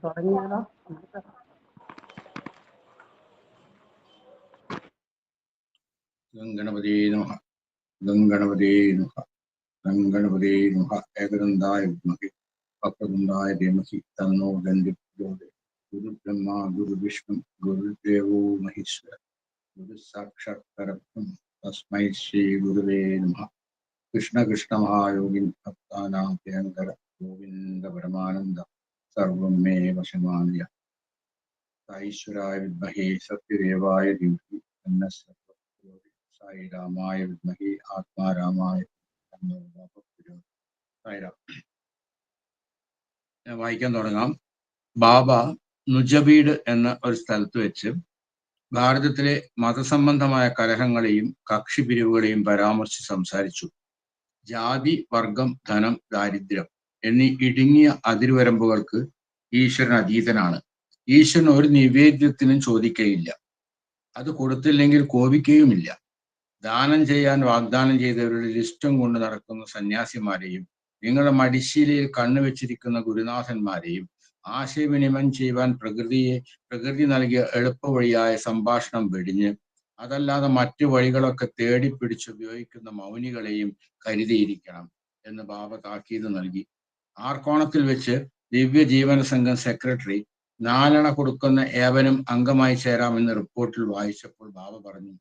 തുടങ്ങിയാലോ? ഗംഗണപതേ നമഃ. ഗംഗണപതേ നമഃ. ഗംഗണപതേ നമഃ. ഏകദന്തായ വിദ്മഹേ വക്രതുണ്ഡായ ധീമഹി തന്നോ ദന്തി പ്രചോദയാത്. ഗുരുബ്രഹ്മ ഗുരുവിഷ്ണു ഗുരുദേവോ മഹേശ്വര ഗുരു സാക്ഷാത് പരബ്രഹ്മ തസ്മൈ ശ്രീ ഗുരുവേ നമഃ. കൃഷ്ണ കൃഷ്ണ മഹായോഗിൻ ഭക്താനാം പ്രിയങ്കര ഗോവിന്ദ പരമാനന്ദ സർവം മേ വശമാനയ. ഈശ്വരായ വിദ്മഹേ സത്യദേവായ ധീമഹി തന്നോ സായി രാമായ വിദ്മഹേ ആത്മാരാമായ വായിക്കാൻ തുടങ്ങാം. ബാബ നുജബീഡ് എന്ന ഒരു സ്ഥലത്ത് വെച്ച് ഭാരതത്തിലെ മതസംബന്ധമായ കലഹങ്ങളെയും കക്ഷിപിരിവുകളെയും പരാമർശിച്ച് സംസാരിച്ചു. ജാതി, വർഗം, ധനം, ദാരിദ്ര്യം എന്നീ ഇടുങ്ങിയ അതിർവരമ്പുകൾക്ക് ഈശ്വരൻ അതീതനാണ്. ഈശ്വരൻ ഒരു നിവേദ്യത്തിനും ചോദിക്കുകയില്ല, അത് കൊടുത്തില്ലെങ്കിൽ കോപിക്കുകയുമില്ല. ദാനം ചെയ്യാൻ വാഗ്ദാനം ചെയ്തവരുടെ ലിസ്റ്റും കൊണ്ട് നടക്കുന്ന സന്യാസിമാരെയും നിങ്ങളുടെ മടിശീലയിൽ കണ്ണുവെച്ചിരിക്കുന്ന ഗുരുനാഥന്മാരെയും ആശയവിനിമയം ചെയ്യുവാൻ പ്രകൃതി നൽകിയ എളുപ്പവഴിയായ സംഭാഷണം വെടിഞ്ഞ് അതല്ലാതെ മറ്റു വഴികളൊക്കെ തേടിപ്പിടിച്ചുപയോഗിക്കുന്ന മൗനികളെയും കരുതിയിരിക്കണം എന്ന് ബാബ താക്കീത് നൽകി. ആർക്കോണത്തിൽ വെച്ച് ദിവ്യ ജീവന സംഘം സെക്രട്ടറി 4 അണ കൊടുക്കുന്ന ഏവനും അംഗമായി ചേരാമെന്ന് റിപ്പോർട്ടിൽ വായിച്ചപ്പോൾ ബാബ പറഞ്ഞു,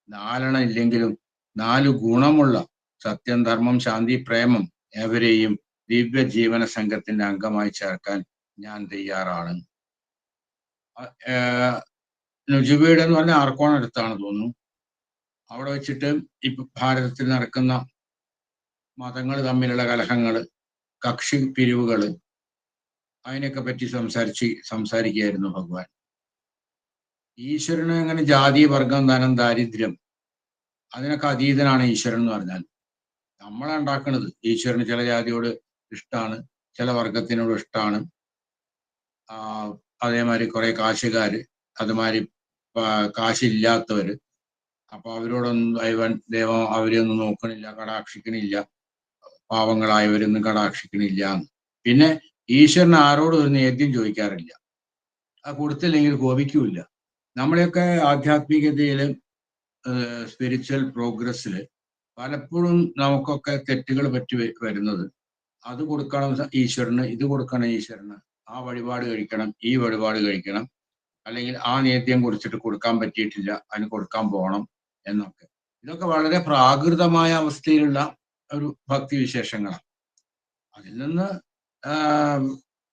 4 അണ ഇല്ലെങ്കിലും 4 ഗുണമുള്ള സത്യം, ധർമ്മം, ശാന്തി, പ്രേമം ഏവരെയും ദിവ്യ ജീവന സംഘത്തിന്റെ അംഗമായി ചേർക്കാൻ ഞാൻ തയ്യാറാണ്. നുജുബീഡ് എന്ന് പറഞ്ഞ ആർക്കോൺ അടുത്താണ് തോന്നുന്നു. അവിടെ വെച്ചിട്ട് ഇപ്പൊ ഭാരതത്തിൽ നടക്കുന്ന മതങ്ങൾ തമ്മിലുള്ള കലഹങ്ങള്, കക്ഷി പിരിവുകള്, അതിനൊക്കെ പറ്റി സംസാരിക്കുകയായിരുന്നു ഭഗവാൻ. ഈശ്വരന് അങ്ങനെ ജാതി, വർഗം, ധനം, ദാരിദ്ര്യം അതിനൊക്കെ അതീതനാണ് ഈശ്വരൻ എന്ന് പറഞ്ഞാൽ. നമ്മളെ ഉണ്ടാക്കുന്നത്. ഈശ്വരന് ചില ജാതിയോട് ഇഷ്ടമാണ്, ചില വർഗത്തിനോട് ഇഷ്ടമാണ്. അതേമാതിരി കുറെ കാശുകാര്, അതുമാതിരി കാശില്ലാത്തവര്, അപ്പൊ അവരോടൊന്നും ദൈവം അവരെയൊന്നും നോക്കണില്ല, കടാക്ഷിക്കണില്ല, പാവങ്ങളായവരൊന്നും കടാക്ഷിക്കണില്ല. പിന്നെ ഈശ്വരൻ ആരോടും ഒരു നേദ്യം ചോദിക്കാറില്ല, അത് കൊടുത്തില്ലെങ്കിൽ കോപിക്കൂല്ല. നമ്മളെയൊക്കെ ആധ്യാത്മികതയില് സ്പിരിച്വൽ പ്രോഗ്രസ്സില് പലപ്പോഴും നമുക്കൊക്കെ തെറ്റുകൾ പറ്റി വരുന്നത്, അത് കൊടുക്കണം ഈശ്വരന്, ഇത് കൊടുക്കണം ഈശ്വരന്, ആ വഴിപാട് കഴിക്കണം, ഈ വഴിപാട് കഴിക്കണം, അല്ലെങ്കിൽ ആ നേദ്യം കുറിച്ചിട്ട് കൊടുക്കാൻ പറ്റിയിട്ടില്ല, അതിന് കൊടുക്കാൻ പോകണം എന്നൊക്കെ. ഇതൊക്കെ വളരെ പ്രാകൃതമായ അവസ്ഥയിലുള്ള ഒരു ഭക്തി വിശേഷങ്ങളാണ്. അതിൽ നിന്ന്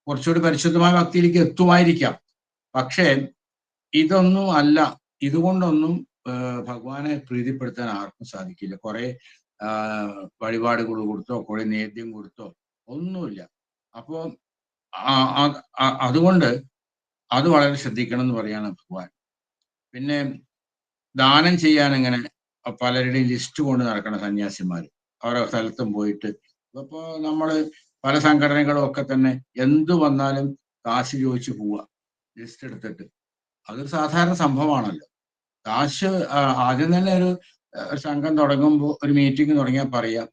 കുറച്ചുകൂടി പരിശുദ്ധമായ ഭക്തിയിലേക്ക് എത്തുമായിരിക്കാം. പക്ഷേ ഇതൊന്നും അല്ല, ഇതുകൊണ്ടൊന്നും ഭഗവാനെ പ്രീതിപ്പെടുത്താൻ ആർക്കും സാധിക്കില്ല. കുറെ വഴിപാടുകൾ കൊടുത്തോ, കുറെ നേദ്യം കൊടുത്തോ ഒന്നുമില്ല. അപ്പോൾ അതുകൊണ്ട് അത് വളരെ ശ്രദ്ധിക്കണം എന്ന് പറയാണ് ഭഗവാൻ. പിന്നെ ദാനം ചെയ്യാൻ എങ്ങനെ പലരുടെയും ലിസ്റ്റ് കൊണ്ട് നടക്കണം സന്യാസിമാർ. ഓരോ സ്ഥലത്തും പോയിട്ട് ഇപ്പൊ നമ്മള് പല സംഘടനകളും ഒക്കെ തന്നെ എന്തു വന്നാലും കാശ് ചോദിച്ചു പോവുക, ലിസ്റ്റ് എടുത്തിട്ട്. അതൊരു സാധാരണ സംഭവമാണല്ലോ. കാശ് ആദ്യം തന്നെ ഒരു സംഘം തുടങ്ങുമ്പോൾ, ഒരു മീറ്റിംഗ് തുടങ്ങിയാൽ പറയാം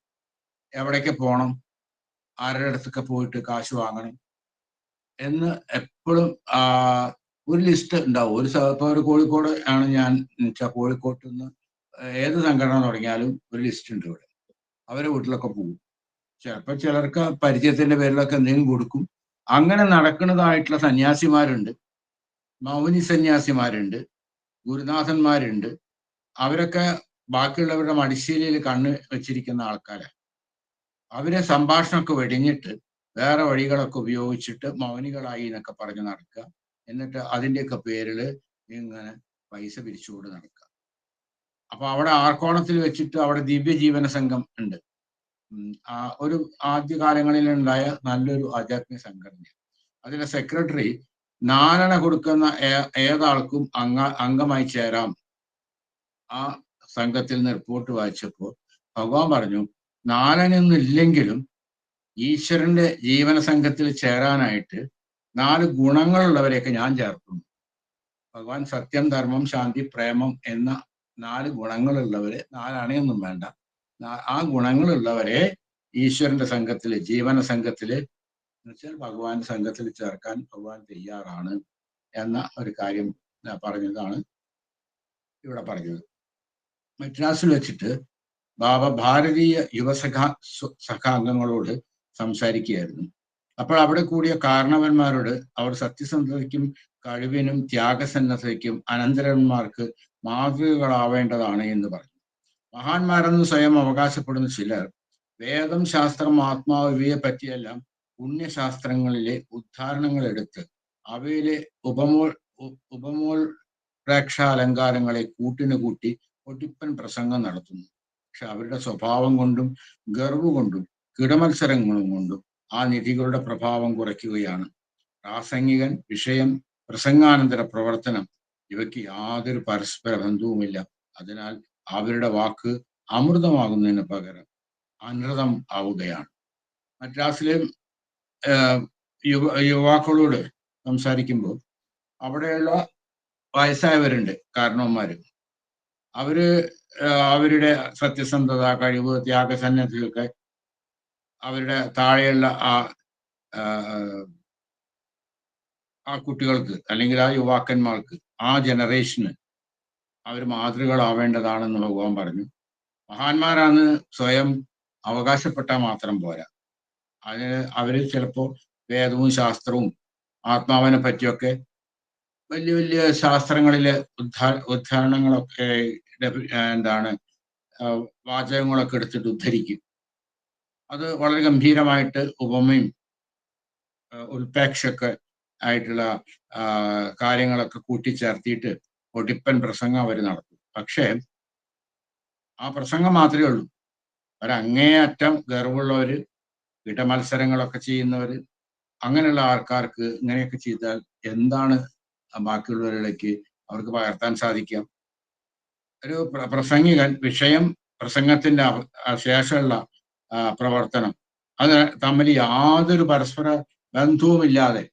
എവിടേക്ക് പോകണം, ആരുടെ അടുത്തൊക്കെ പോയിട്ട് കാശ് വാങ്ങണം എന്ന് എപ്പോഴും ഒരു ലിസ്റ്റ് ഉണ്ടാവും. ഇപ്പൊ ഒരു കോഴിക്കോട് ആണ് ഞാൻ വെച്ചാൽ, കോഴിക്കോട്ട് നിന്ന് ഏത് സംഘടന തുടങ്ങിയാലും ഒരു ലിസ്റ്റ് ഉണ്ട് ഇവിടെ. അവരെ വീട്ടിലൊക്കെ പോകും. ചിലപ്പോ ചിലർക്ക് പരിചയത്തിന്റെ പേരിലൊക്കെ എന്തെങ്കിലും കൊടുക്കും. അങ്ങനെ നടക്കുന്നതായിട്ടുള്ള സന്യാസിമാരുണ്ട്, മൗനി സന്യാസിമാരുണ്ട്, ഗുരുനാഥന്മാരുണ്ട്. അവരൊക്കെ ബാക്കിയുള്ളവരുടെ മടിശീലയിൽ കണ്ണ് വെച്ചിരിക്കുന്ന ആൾക്കാരാണ്. അവരെ സംഭാഷണമൊക്കെ വെടിഞ്ഞിട്ട് വേറെ വഴികളൊക്കെ ഉപയോഗിച്ചിട്ട് മൗനികളായി എന്നൊക്കെ പറഞ്ഞ് നടക്കുക. എന്നിട്ട് അതിൻ്റെയൊക്കെ പേരില് ഇങ്ങനെ പൈസ പിരിച്ചുകൊണ്ട് നടക്കുക. അപ്പൊ അവിടെ ആർക്കോണത്തിൽ വെച്ചിട്ട് അവിടെ ദിവ്യജീവന സംഘം ഉണ്ട്. ഒരു ആദ്യകാലങ്ങളിൽ ഉണ്ടായ നല്ലൊരു ആധ്യാത്മിക സംഘടന. അതിലെ സെക്രട്ടറി 4 അണ കൊടുക്കുന്ന ഏതാൾക്കും അംഗമായി ചേരാം. ആ സംഘത്തിൽ നിന്ന് റിപ്പോർട്ട് വായിച്ചപ്പോൾ ഭഗവാൻ പറഞ്ഞു, 4 അണയൊന്നും ഇല്ലെങ്കിലും ഈശ്വരന്റെ ജീവന സംഘത്തിൽ ചേരാനായിട്ട് 4 ഗുണങ്ങളുള്ളവരെയൊക്കെ ഞാൻ ചേർക്കുന്നു. ഭഗവാൻ സത്യം, ധർമ്മം, ശാന്തി, പ്രേമം എന്ന 4 ഗുണങ്ങളുള്ളവരെ, 4 അണയൊന്നും വേണ്ട, ആ ഗുണങ്ങളുള്ളവരെ ഈശ്വരന്റെ സംഘത്തില്, ജീവന സംഘത്തില് എന്നുവെച്ചാൽ ഭഗവാൻ സംഘത്തിൽ ചേർക്കാൻ ഭഗവാൻ തയ്യാറാണ് എന്ന ഒരു കാര്യം പറഞ്ഞതാണ് ഇവിടെ പറഞ്ഞത്. മദ്രാസിൽ വെച്ചിട്ട് ബാബ ഭാരതീയ സഖാംഗങ്ങളോട് സംസാരിക്കുകയായിരുന്നു. അപ്പോൾ അവിടെ കൂടിയ കാരണവന്മാരോട് അവർ സത്യസന്ധതയ്ക്കും കഴിവിനും ത്യാഗസന്നദ്ധതയ്ക്കും അനന്തരന്മാർക്ക് മാതൃകകളാവേണ്ടതാണ് എന്ന് പറഞ്ഞു. മഹാന്മാരെന്ന് സ്വയം അവകാശപ്പെടുന്ന ചിലർ വേദം, ശാസ്ത്രം, ആത്മാവ് ഇവയെ പറ്റിയെല്ലാം പുണ്യശാസ്ത്രങ്ങളിലെ ഉദ്ധാരണങ്ങൾ എടുത്ത് അവയിലെ ഉപമോൾ പ്രേക്ഷാലങ്കാരങ്ങളെ കൂട്ടി ഒട്ടിപ്പൻ പ്രസംഗം നടത്തുന്നു. പക്ഷെ അവരുടെ സ്വഭാവം കൊണ്ടും ഗർവ് കൊണ്ടും കിടമത്സരങ്ങളും കൊണ്ടും ആ നിധികളുടെ പ്രഭാവം കുറയ്ക്കുകയാണ്. പ്രാസംഗികൻ, വിഷയം, പ്രസംഗാനന്തര പ്രവർത്തനം ഇവയ്ക്ക് യാതൊരു പരസ്പര ബന്ധവുമില്ല. അതിനാൽ അവരുടെ വാക്ക് അമൃതമാകുന്നതിന് പകരം അനൃതം ആവുകയാണ്. മദ്രാസിലെ യുവാക്കളോട് സംസാരിക്കുമ്പോൾ അവിടെയുള്ള വയസ്സായവരുണ്ട്, കാരണവന്മാര്. അവരുടെ സത്യസന്ധത, കഴിവ്, ത്യാഗസന്നദ്ധയൊക്കെ അവരുടെ താഴെയുള്ള ആ കുട്ടികൾക്ക് അല്ലെങ്കിൽ ആ യുവാക്കന്മാർക്ക്, ആ ജനറേഷന് അവർ മാതൃകളാവേണ്ടതാണെന്ന് ഭഗവാൻ പറഞ്ഞു. മഹാന്മാരാണ് സ്വയം അവകാശപ്പെട്ടാൽ മാത്രം പോരാ. അവര് ചിലപ്പോൾ വേദവും ശാസ്ത്രവും ആത്മാവിനെ പറ്റിയൊക്കെ വലിയ വലിയ ശാസ്ത്രങ്ങളിലെ ഉദ്ധാരണങ്ങളൊക്കെ വാചകങ്ങളൊക്കെ എടുത്തിട്ട് ഉദ്ധരിക്കും. അത് വളരെ ഗംഭീരമായിട്ട് ഉപമയും ഉൽപ്രേക്ഷയൊക്കെ ആയിട്ടുള്ള കാര്യങ്ങളൊക്കെ കൂട്ടിച്ചേർത്തിയിട്ട് ഒടിപ്പൻ പ്രസംഗം അവർ നടത്തും. പക്ഷേ ആ പ്രസംഗം മാത്രമേ ഉള്ളൂ. അവരങ്ങേയറ്റം ഗർവുള്ളവര്, ഇടമത്സരങ്ങളൊക്കെ ചെയ്യുന്നവര്, അങ്ങനെയുള്ള ആൾക്കാർക്ക് ഇങ്ങനെയൊക്കെ ചെയ്താൽ എന്താണ് ബാക്കിയുള്ളവരിലേക്ക് അവർക്ക് പകർത്താൻ സാധിക്കാം? ഒരു പ്രസംഗികൻ, വിഷയം, പ്രസംഗത്തിന്റെ ശേഷമുള്ള പ്രവർത്തനം, അത് തമ്മിൽ യാതൊരു പരസ്പര ബന്ധവുമില്ലാതെ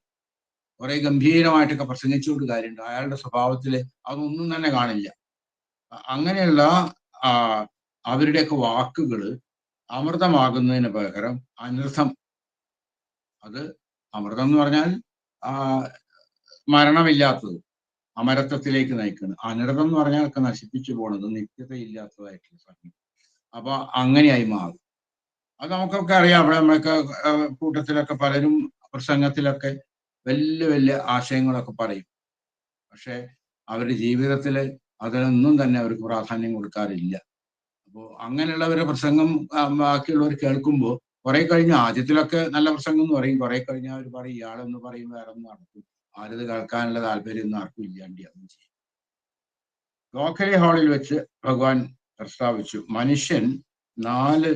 കുറെ ഗംഭീരമായിട്ടൊക്കെ പ്രസംഗിച്ചുകൊണ്ട് കാര്യമുണ്ട്. അയാളുടെ സ്വഭാവത്തിൽ അതൊന്നും തന്നെ കാണില്ല. അങ്ങനെയുള്ള അവരുടെയൊക്കെ വാക്കുകൾ അമൃതമാകുന്നതിന് പകരം അനർത്ഥം. അത് അമൃതം എന്ന് പറഞ്ഞാൽ മരണമില്ലാത്തത്, അമരത്വത്തിലേക്ക് നയിക്കുന്നത്. അനർത്ഥം എന്ന് പറഞ്ഞാൽ ഒക്കെ നശിപ്പിച്ചു പോണത്, നിത്യതയില്ലാത്തതായിട്ടുള്ള സംഗതി. അപ്പൊ അങ്ങനെയായി മാറും. അത് നമുക്കൊക്കെ അറിയാം. അവിടെ നമ്മളൊക്കെ കൂട്ടത്തിലൊക്കെ പലരും പ്രസംഗത്തിലൊക്കെ വലിയ വലിയ ആശയങ്ങളൊക്കെ പറയും. പക്ഷെ അവരുടെ ജീവിതത്തിൽ അതിനൊന്നും തന്നെ അവർക്ക് പ്രാധാന്യം കൊടുക്കാറില്ല. അപ്പോൾ അങ്ങനെയുള്ളവരുടെ പ്രസംഗം ബാക്കിയുള്ളവർ കേൾക്കുമ്പോൾ കുറെ കഴിഞ്ഞ്, ആദ്യത്തിലൊക്കെ നല്ല പ്രസംഗം എന്ന് പറയും, കുറെ കഴിഞ്ഞാൽ അവർ പറയും ഇയാളെന്ന് പറയും വേറെ ഒന്നും നടക്കും, ആരത് കേൾക്കാനുള്ള താല്പര്യം ഒന്നും ആർക്കും ഇല്ലാണ്ടി അതും ചെയ്യും. ഗോഖലെ ഹാളിൽ വെച്ച് ഭഗവാൻ പ്രസ്താവിച്ചു, മനുഷ്യൻ നാല്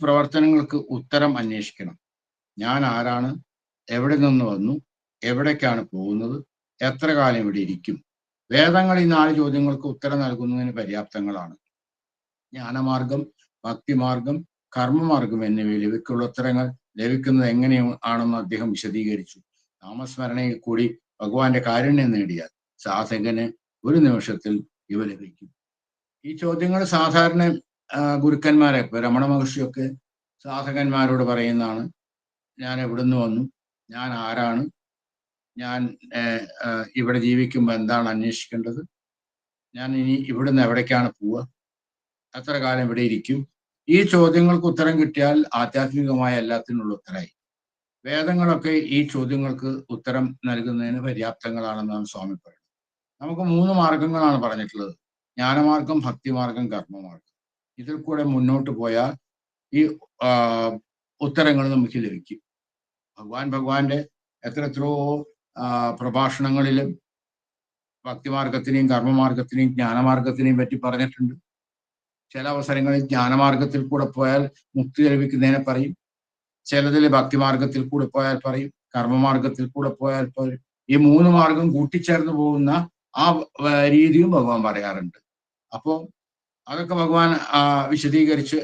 പ്രവർത്തനങ്ങൾക്ക് ഉത്തരം അന്വേഷിക്കണം. ഞാൻ ആരാണ്, എവിടെ നിന്ന് വന്നു, എവിടേക്കാണ് പോകുന്നത്, എത്ര കാലം ഇവിടെ ഇരിക്കും. വേദങ്ങൾ ഈ 4 ചോദ്യങ്ങൾക്ക് ഉത്തരം നൽകുന്നതിന് പര്യാപ്തങ്ങളാണ്. ജ്ഞാനമാർഗം, ഭക്തിമാർഗം, കർമ്മമാർഗം എന്നിവയിൽ ഇവയ്ക്കുള്ള ഉത്തരങ്ങൾ ലഭിക്കുന്നത് എങ്ങനെയാണെന്ന് അദ്ദേഹം വിശദീകരിച്ചു. നാമസ്മരണയിൽ കൂടി ഭഗവാന്റെ കാരുണ്യം നേടിയാൽ സാധകന് ഒരു നിമിഷത്തിൽ ഇവ ലഭിക്കും. ഈ ചോദ്യങ്ങൾ സാധാരണ ഗുരുക്കന്മാരെ, രമണ മഹർഷിയൊക്കെ സാധകന്മാരോട് പറയുന്നതാണ്. ഞാൻ എവിടുന്ന് വന്നു, ഞാൻ ആരാണ്, ഞാൻ ഇവിടെ ജീവിക്കുമ്പോൾ എന്താണ് അന്വേഷിക്കേണ്ടത്, ഞാൻ ഇനി ഇവിടുന്ന് എവിടേക്കാണ് പോവുക, എത്ര കാലം ഇവിടെ ഇരിക്കും. ഈ ചോദ്യങ്ങൾക്ക് ഉത്തരം കിട്ടിയാൽ ആധ്യാത്മികമായ എല്ലാത്തിനുള്ള ഉത്തരമായി. വേദങ്ങളൊക്കെ ഈ ചോദ്യങ്ങൾക്ക് ഉത്തരം നൽകുന്നതിന് പര്യാപ്തങ്ങളാണെന്നാണ് സ്വാമി പറയുന്നത്. നമുക്ക് 3 മാർഗങ്ങളാണ് പറഞ്ഞിട്ടുള്ളത്: ജ്ഞാനമാർഗം, ഭക്തിമാർഗം, കർമ്മമാർഗം. ഇതിൽ കൂടെ മുന്നോട്ട് പോയാൽ ഈ ഉത്തരങ്ങൾ നമുക്ക് ലഭിക്കും. ഭഗവാന്റെ എത്രയോ പ്രഭാഷണങ്ങളിലും ഭക്തിമാർഗത്തിനെയും കർമ്മമാർഗത്തിനെയും ജ്ഞാനമാർഗത്തിനെയും പറ്റി പറഞ്ഞിട്ടുണ്ട്. ചില അവസരങ്ങളിൽ ജ്ഞാനമാർഗത്തിൽ കൂടെ പോയാൽ മുക്തി ലഭിക്കുന്നതിനെ പറയും, ചിലതിൽ ഭക്തിമാർഗത്തിൽ കൂടെ പോയാൽ പറയും, കർമ്മമാർഗത്തിൽ കൂടെ പോയാൽ പറയും. ഈ 3 മാർഗം കൂട്ടിച്ചേർന്ന് പോകുന്ന ആ രീതിയും ഭഗവാൻ പറയാറുണ്ട്. അപ്പോൾ അതൊക്കെ ഭഗവാൻ വിശദീകരിച്ച്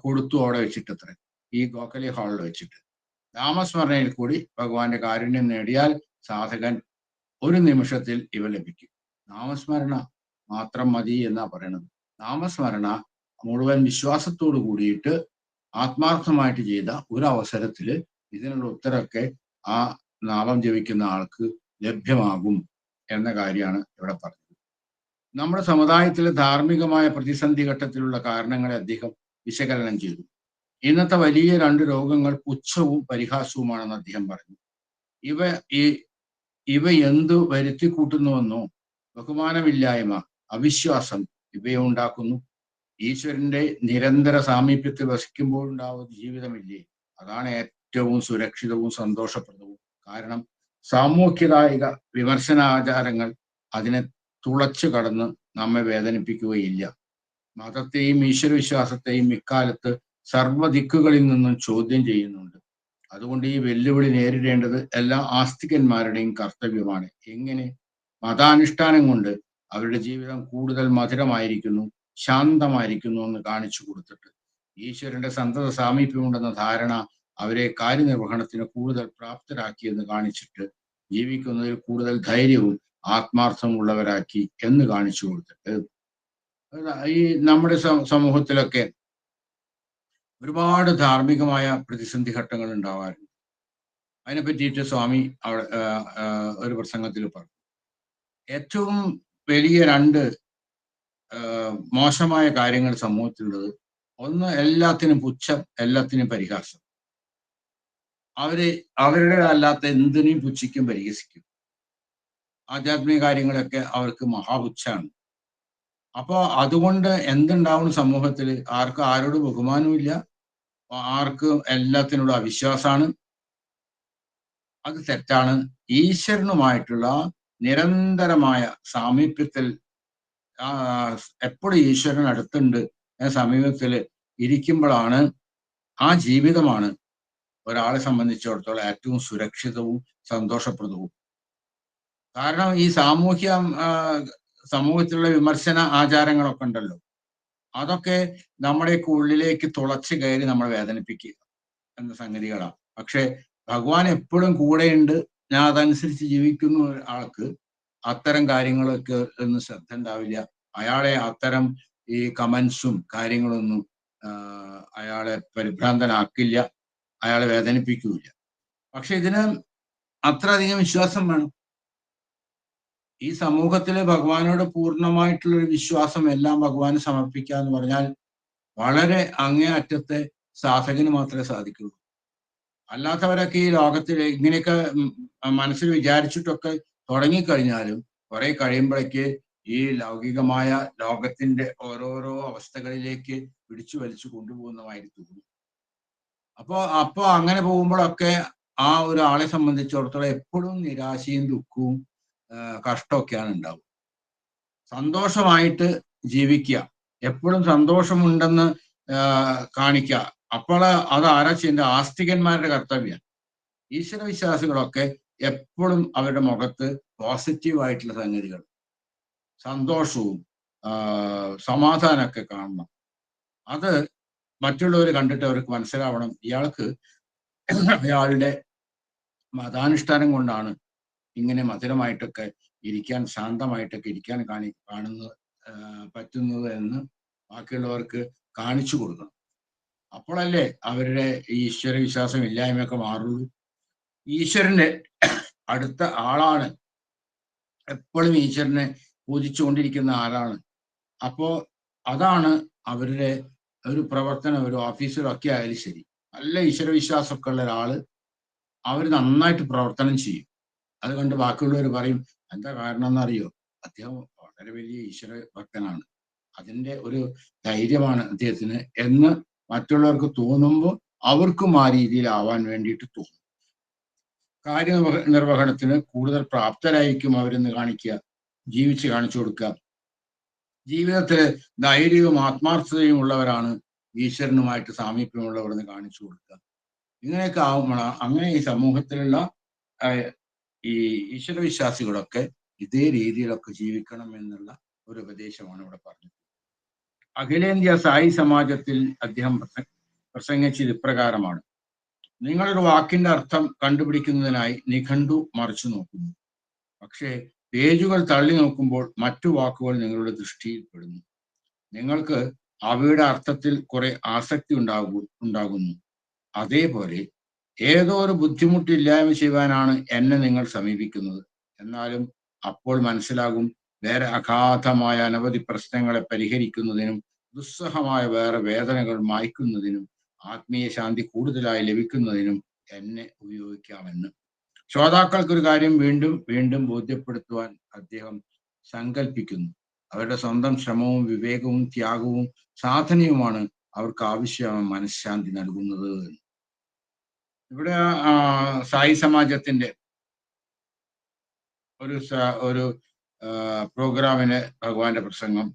കൊടുത്തു അവിടെ വെച്ചിട്ടത്ര, ഈ ഗോഖലെ ഹാളിൽ വെച്ചിട്ട്. നാമസ്മരണയിൽ കൂടി ഭഗവാന്റെ കാരുണ്യം നേടിയാൽ സാധകൻ ഒരു നിമിഷത്തിൽ ഇവ ലഭിക്കും. നാമസ്മരണ മാത്രം മതി എന്നാ പറയണത്. നാമസ്മരണ മുഴുവൻ വിശ്വാസത്തോട് കൂടിയിട്ട് ആത്മാർത്ഥമായിട്ട് ചെയ്ത ഒരു അവസരത്തിൽ ഇതിനുള്ള ഉത്തരമൊക്കെ ആ നാമം ജപിക്കുന്ന ആൾക്ക് ലഭ്യമാകും എന്ന കാര്യമാണ് ഇവിടെ പറഞ്ഞത്. നമ്മുടെ സമുദായത്തിലെ ധാർമ്മികമായ പ്രതിസന്ധി ഘട്ടത്തിലുള്ള കാരണങ്ങളെ അദ്ദേഹം വിശകലനം ചെയ്തു. ഇന്നത്തെ വലിയ രണ്ട് രോഗങ്ങൾ പുച്ഛവും പരിഹാസവുമാണെന്ന് അദ്ദേഹം പറഞ്ഞു. ഇവ ഇവ എന്തു വരുത്തിക്കൂട്ടുന്നുവെന്നോ ബഹുമാനമില്ലായ്മ, അവിശ്വാസം ഇവയെ ഉണ്ടാക്കുന്നു. ഈശ്വരന്റെ നിരന്തര സാമീപ്യത്തിൽ വസിക്കുമ്പോൾ ഉണ്ടാവുന്ന ജീവിതമില്ലേ, അതാണ് ഏറ്റവും സുരക്ഷിതവും സന്തോഷപ്രദവും. കാരണം സാമൂഹ്യദായിക വിമർശനാചാരങ്ങൾ അതിനെ തുളച്ചു കടന്ന് നമ്മെ വേദനിപ്പിക്കുകയില്ല. മതത്തെയും ഈശ്വരവിശ്വാസത്തെയും ഇക്കാലത്ത് സർവ്വദിക്കുകളിൽ നിന്നും ചോദ്യം ചെയ്യുന്നുണ്ട്. അതുകൊണ്ട് ഈ വെല്ലുവിളി നേരിടേണ്ടത് എല്ലാ ആസ്തികന്മാരുടെയും കർത്തവ്യമാണ്. എങ്ങനെ? മതാനുഷ്ഠാനം കൊണ്ട് അവരുടെ ജീവിതം കൂടുതൽ മധുരമായിരിക്കുന്നു, ശാന്തമായിരിക്കുന്നു എന്ന് കാണിച്ചു കൊടുത്തിട്ട്, ഈശ്വരന്റെ സന്തത സാമീപ്യമുണ്ടെന്ന ധാരണ അവരെ കാര്യനിർവഹണത്തിന് കൂടുതൽ പ്രാപ്തരാക്കിയെന്ന് കാണിച്ചിട്ട്, ജീവിക്കുന്നതിൽ കൂടുതൽ ധൈര്യവും ആത്മാർത്ഥമുള്ളവരാക്കി എന്ന് കാണിച്ചു കൊടുത്തിട്ട്, ഈ നമ്മുടെ സമൂഹത്തിലൊക്കെ ഒരുപാട് ധാർമ്മികമായ പ്രതിസന്ധി ഘട്ടങ്ങൾ ഉണ്ടാവാറുണ്ട്. അതിനെ പറ്റിയിട്ട് സ്വാമി ഒരു പ്രസംഗത്തിൽ പറഞ്ഞു. ഏറ്റവും വലിയ രണ്ട് മോശമായ കാര്യങ്ങൾ സമൂഹത്തിലുള്ളത്, ഒന്ന് എല്ലാത്തിനും പുച്ഛം, എല്ലാത്തിനും പരിഹാസം. അവരുടെ അല്ലാത്ത എന്തിനേയും പുച്ഛിക്കും, പരിഹസിക്കും. ആധ്യാത്മിക കാര്യങ്ങളൊക്കെ അവർക്ക് മഹാപുച്ഛാണ്. അപ്പോ അതുകൊണ്ട് എന്തുണ്ടാവും സമൂഹത്തിൽ? ആർക്കും ആരോട് ബഹുമാനമില്ല, ആർക്കും എല്ലാത്തിനോടും അവിശ്വാസമാണ്. അത് തെറ്റാണ്. ഈശ്വരനുമായിട്ടുള്ള നിരന്തരമായ സാമീപ്യത്തിൽ എപ്പോഴും ഈശ്വരൻ അടുത്തുണ്ട് സമീപത്തിൽ ഇരിക്കുമ്പോഴാണ്, ആ ജീവിതമാണ് ഒരാളെ സംബന്ധിച്ചിടത്തോളം ഏറ്റവും സുരക്ഷിതവും സന്തോഷപ്രദവും. കാരണം ഈ സമൂഹത്തിലുള്ള വിമർശന ആചാരങ്ങളൊക്കെ ഉണ്ടല്ലോ, അതൊക്കെ നമ്മുടെ ഉള്ളിലേക്ക് തുളച്ചു കയറി നമ്മളെ വേദനിപ്പിക്കുക എന്ന സംഗതികളാണ്. പക്ഷെ ഭഗവാൻ എപ്പോഴും കൂടെയുണ്ട്, ഞാൻ അതനുസരിച്ച് ജീവിക്കുന്ന ആൾക്ക് അത്തരം കാര്യങ്ങളൊക്കെ ഒന്നും ശ്രദ്ധ ഉണ്ടാവില്ല. അയാളെ അത്തരം ഈ കമന്റ്സും കാര്യങ്ങളൊന്നും അയാളെ പരിഭ്രാന്തനാക്കില്ല, അയാളെ വേദനിപ്പിക്കൂല. പക്ഷെ ഇതിന് അത്രയധികം വിശ്വാസം വേണം. ഈ സമൂഹത്തിലെ ഭഗവാനോട് പൂർണ്ണമായിട്ടുള്ളൊരു വിശ്വാസം എല്ലാം ഭഗവാന് സമർപ്പിക്കുക എന്ന് പറഞ്ഞാൽ വളരെ അങ്ങേ അറ്റത്തെ സാധകന് മാത്രമേ സാധിക്കുള്ളൂ. അല്ലാത്തവരൊക്കെ ഈ ലോകത്തിൽ ഇങ്ങനെയൊക്കെ മനസ്സിൽ വിചാരിച്ചിട്ടൊക്കെ തുടങ്ങിക്കഴിഞ്ഞാലും കുറെ കഴിയുമ്പോഴേക്ക് ഈ ലൗകികമായ ലോകത്തിന്റെ ഓരോരോ അവസ്ഥകളിലേക്ക് പിടിച്ചു വലിച്ചു കൊണ്ടുപോകുന്നതായി തോന്നും. അപ്പോ അങ്ങനെ പോകുമ്പോഴൊക്കെ ആ ഒരാളെ സംബന്ധിച്ചിടത്തോളം എപ്പോഴും നിരാശയും ദുഃഖവും കഷ്ടമൊക്കെയാണ് ഉണ്ടാവും. സന്തോഷമായിട്ട് ജീവിക്കുക, എപ്പോഴും സന്തോഷമുണ്ടെന്ന് കാണിക്കുക. അപ്പോൾ അത് ആരാ ചെയ്യേണ്ട? ആസ്തികന്മാരുടെ കർത്തവ്യമാണ്. ഈശ്വരവിശ്വാസികളൊക്കെ എപ്പോഴും അവരുടെ മുഖത്ത് പോസിറ്റീവായിട്ടുള്ള സംഗതികൾ, സന്തോഷവും സമാധാനമൊക്കെ കാണണം. അത് മറ്റുള്ളവർ കണ്ടിട്ട് അവർക്ക് മനസ്സിലാവണം, ഇയാൾക്ക് അയാളുടെ മതാനുഷ്ഠാനം കൊണ്ടാണ് ഇങ്ങനെ മധുരമായിട്ടൊക്കെ ഇരിക്കാൻ, ശാന്തമായിട്ടൊക്കെ ഇരിക്കാൻ കാണുന്നത് പറ്റുന്നത് എന്ന് ബാക്കിയുള്ളവർക്ക് കാണിച്ചു കൊടുക്കണം. അപ്പോഴല്ലേ അവരുടെ ഈശ്വര വിശ്വാസം ഇല്ലായ്മയൊക്കെ മാറുള്ളൂ. ഈശ്വരന്റെ അടുത്ത ആളാണ്, എപ്പോഴും ഈശ്വരനെ പൂജിച്ചുകൊണ്ടിരിക്കുന്ന ആളാണ്. അപ്പോ അതാണ് അവരുടെ ഒരു പ്രവർത്തനം. ഒരു ഓഫീസിലൊക്കെ ആയാലും ശരി, നല്ല ഈശ്വരവിശ്വാസമൊക്കെ ഉള്ള ഒരാള് അവർ നന്നായിട്ട് പ്രവർത്തനം ചെയ്യും. അത് കണ്ട് ബാക്കിയുള്ളവർ പറയും, എന്താ കാരണം എന്നറിയോ? അദ്ദേഹം വളരെ വലിയ ഈശ്വര ഭക്തനാണ്, അതിൻ്റെ ഒരു ധൈര്യമാണ് അദ്ദേഹത്തിന് എന്ന് മറ്റുള്ളവർക്ക് തോന്നുമ്പോൾ അവർക്കും ആ രീതിയിലാവാൻ വേണ്ടിയിട്ട് തോന്നും. കാര്യനിർവഹണത്തിന് കൂടുതൽ പ്രാപ്തരായിരിക്കും അവരെന്ന് കാണിക്കുക, ജീവിച്ച് കാണിച്ചു കൊടുക്കുക. ജീവിതത്തിൽ ധൈര്യവും ആത്മാർത്ഥതയും ഉള്ളവരാണ് ഈശ്വരനുമായിട്ട് സാമീപ്യമുള്ളവരെന്ന് കാണിച്ചു കൊടുക്കുക. ഇങ്ങനെയൊക്കെ ആവുമ്പോഴാണ് അങ്ങനെ ഈ സമൂഹത്തിലുള്ള ഈ ഈശ്വരവിശ്വാസികളൊക്കെ ഇതേ രീതിയിലൊക്കെ ജീവിക്കണം എന്നുള്ള ഒരു ഉപദേശമാണ് ഇവിടെ പറഞ്ഞത്. അഖിലേന്ത്യാ സായി സമാജത്തിൽ അദ്ദേഹം പ്രസംഗിച്ചത് ഇപ്രകാരമാണ്: നിങ്ങളൊരു വാക്കിന്റെ അർത്ഥം കണ്ടുപിടിക്കുന്നതിനായി നിഘണ്ടു മറിച്ചു നോക്കുന്നു, പക്ഷേ പേജുകൾ തള്ളി നോക്കുമ്പോൾ മറ്റു വാക്കുകൾ നിങ്ങളുടെ ദൃഷ്ടിയിൽ പെടുന്നു. നിങ്ങൾക്ക് അവയുടെ അർത്ഥത്തിൽ കുറെ ആസക്തി ഉണ്ടാകുന്നു. അതേപോലെ ഏതോ ഒരു ബുദ്ധിമുട്ടില്ലായ്മ ചെയ്യുവാനാണ് എന്നെ നിങ്ങൾ സമീപിക്കുന്നത്. എന്നാലും അപ്പോൾ മനസ്സിലാകും, വേറെ അഗാധമായ അനവധി പ്രശ്നങ്ങളെ പരിഹരിക്കുന്നതിനും ദുസ്സഹമായ വേറെ വേദനകൾ മായ്ക്കുന്നതിനും ആത്മീയ ശാന്തി കൂടുതലായി ലഭിക്കുന്നതിനും എന്നെ ഉപയോഗിക്കാമെന്ന്. ശ്രോതാക്കൾക്ക് ഒരു കാര്യം വീണ്ടും വീണ്ടും ബോധ്യപ്പെടുത്തുവാൻ അദ്ദേഹം സങ്കല്പിക്കുന്നു. അവരുടെ സ്വന്തം ശ്രമവും വിവേകവും ത്യാഗവും സാധനയുമാണ് അവർക്ക് ആവശ്യമായ മനഃശാന്തി നൽകുന്നത്. ഇവിടെ സായി സമാജത്തിന്റെ ഒരു പ്രോഗ്രാമിന് ഭഗവാന്റെ പ്രസംഗം,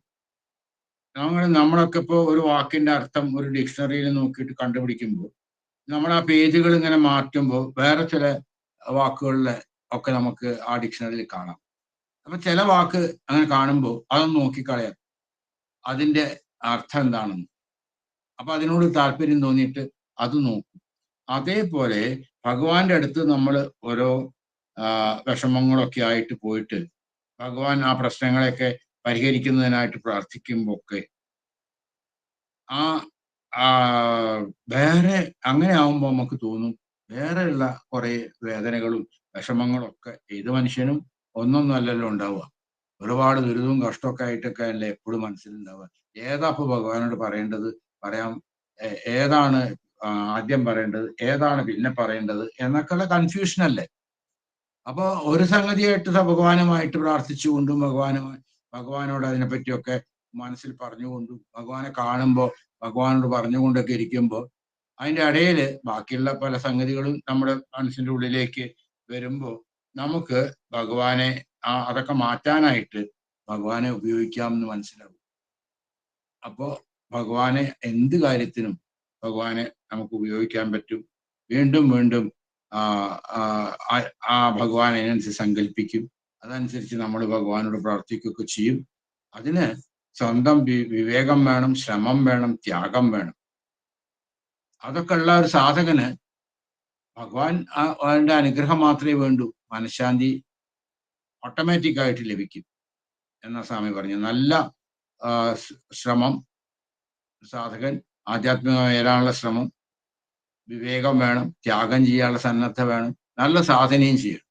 നമ്മളൊക്കെ ഇപ്പോൾ ഒരു വാക്കിന്റെ അർത്ഥം ഒരു ഡിക്ഷണറിയിൽ നോക്കിയിട്ട് കണ്ടുപിടിക്കുമ്പോൾ നമ്മൾ ആ പേജുകൾ ഇങ്ങനെ മാറ്റുമ്പോൾ വേറെ ചില വാക്കുകളിലെ ഒക്കെ നമുക്ക് ആ ഡിക്ഷണറിയിൽ കാണാം. അപ്പൊ ചില വാക്ക് അങ്ങനെ കാണുമ്പോൾ അതൊന്ന് നോക്കിക്കളയാം, അതിന്റെ അർത്ഥം എന്താണെന്ന്. അപ്പൊ അതിനോട് താല്പര്യം തോന്നിയിട്ട് അത് നോക്കും. അതേപോലെ ഭഗവാന്റെ അടുത്ത് നമ്മൾ ഓരോ വിഷമങ്ങളൊക്കെ ആയിട്ട് പോയിട്ട് ഭഗവാൻ ആ പ്രശ്നങ്ങളെയൊക്കെ പരിഹരിക്കുന്നതിനായിട്ട് പ്രാർത്ഥിക്കുമ്പോൾ ഒക്കെ വേറെ അങ്ങനെ ആവുമ്പോൾ നമുക്ക് തോന്നും, വേറെയുള്ള കുറെ വേദനകളും വിഷമങ്ങളും ഒക്കെ ഏത് മനുഷ്യനും ഒന്നൊന്നല്ലല്ലോ ഉണ്ടാവുക. ഒരുപാട് ദുരിതവും കഷ്ടമൊക്കെ ആയിട്ടൊക്കെ അല്ലേ എപ്പോഴും മനസ്സിലുണ്ടാവുക. ഏതാ ഇപ്പൊ ഭഗവാനോട് പറയേണ്ടത്, പറയാം ഏതാണ് ആദ്യം പറയേണ്ടത്, ഏതാണ് പിന്നെ പറയേണ്ടത് എന്നൊക്കെയുള്ള കൺഫ്യൂഷൻ അല്ലേ. അപ്പൊ ഒരു സംഗതിയായിട്ട് ഭഗവാനുമായിട്ട് പ്രാർത്ഥിച്ചുകൊണ്ടും ഭഗവാനോട് അതിനെപ്പറ്റിയൊക്കെ മനസ്സിൽ പറഞ്ഞുകൊണ്ടും ഭഗവാനെ കാണുമ്പോൾ ഭഗവാനോട് പറഞ്ഞുകൊണ്ടൊക്കെ ഇരിക്കുമ്പോൾ അതിന്റെ ഇടയിൽ ബാക്കിയുള്ള പല സംഗതികളും നമ്മുടെ മനസ്സിന്റെ ഉള്ളിലേക്ക് വരുമ്പോൾ നമുക്ക് ഭഗവാനെ അതൊക്കെ മാറ്റാനായിട്ട് ഭഗവാനെ ഉപയോഗിക്കാമെന്ന് മനസ്സിലാവും. അപ്പോ ഭഗവാനെ എന്ത് കാര്യത്തിനും ഭഗവാനെ നമുക്ക് ഉപയോഗിക്കാൻ പറ്റും. വീണ്ടും വീണ്ടും ആ ഭഗവാൻ അതിനനുസരിച്ച് സങ്കല്പിക്കും. അതനുസരിച്ച് നമ്മൾ ഭഗവാനോട് പ്രാർത്ഥിക്കുകയൊക്കെ ചെയ്യും. അതിന് സ്വന്തം വിവേകം വേണം, ശ്രമം വേണം, ത്യാഗം വേണം. അതൊക്കെ ഉള്ള ഒരു സാധകന് ഭഗവാൻ അവന്റെ അനുഗ്രഹം മാത്രമേ വേണ്ടൂ, മനഃശാന്തി ഓട്ടോമാറ്റിക് ആയിട്ട് ലഭിക്കും എന്ന സ്വാമി പറഞ്ഞു. നല്ല ശ്രമം, സാധകൻ ആധ്യാത്മികമായി ഉയരാനുള്ള ശ്രമം, വിവേകം വേണം, ത്യാഗം ചെയ്യാനുള്ള സന്നദ്ധ വേണം, നല്ല സാധനയും ചെയ്യണം.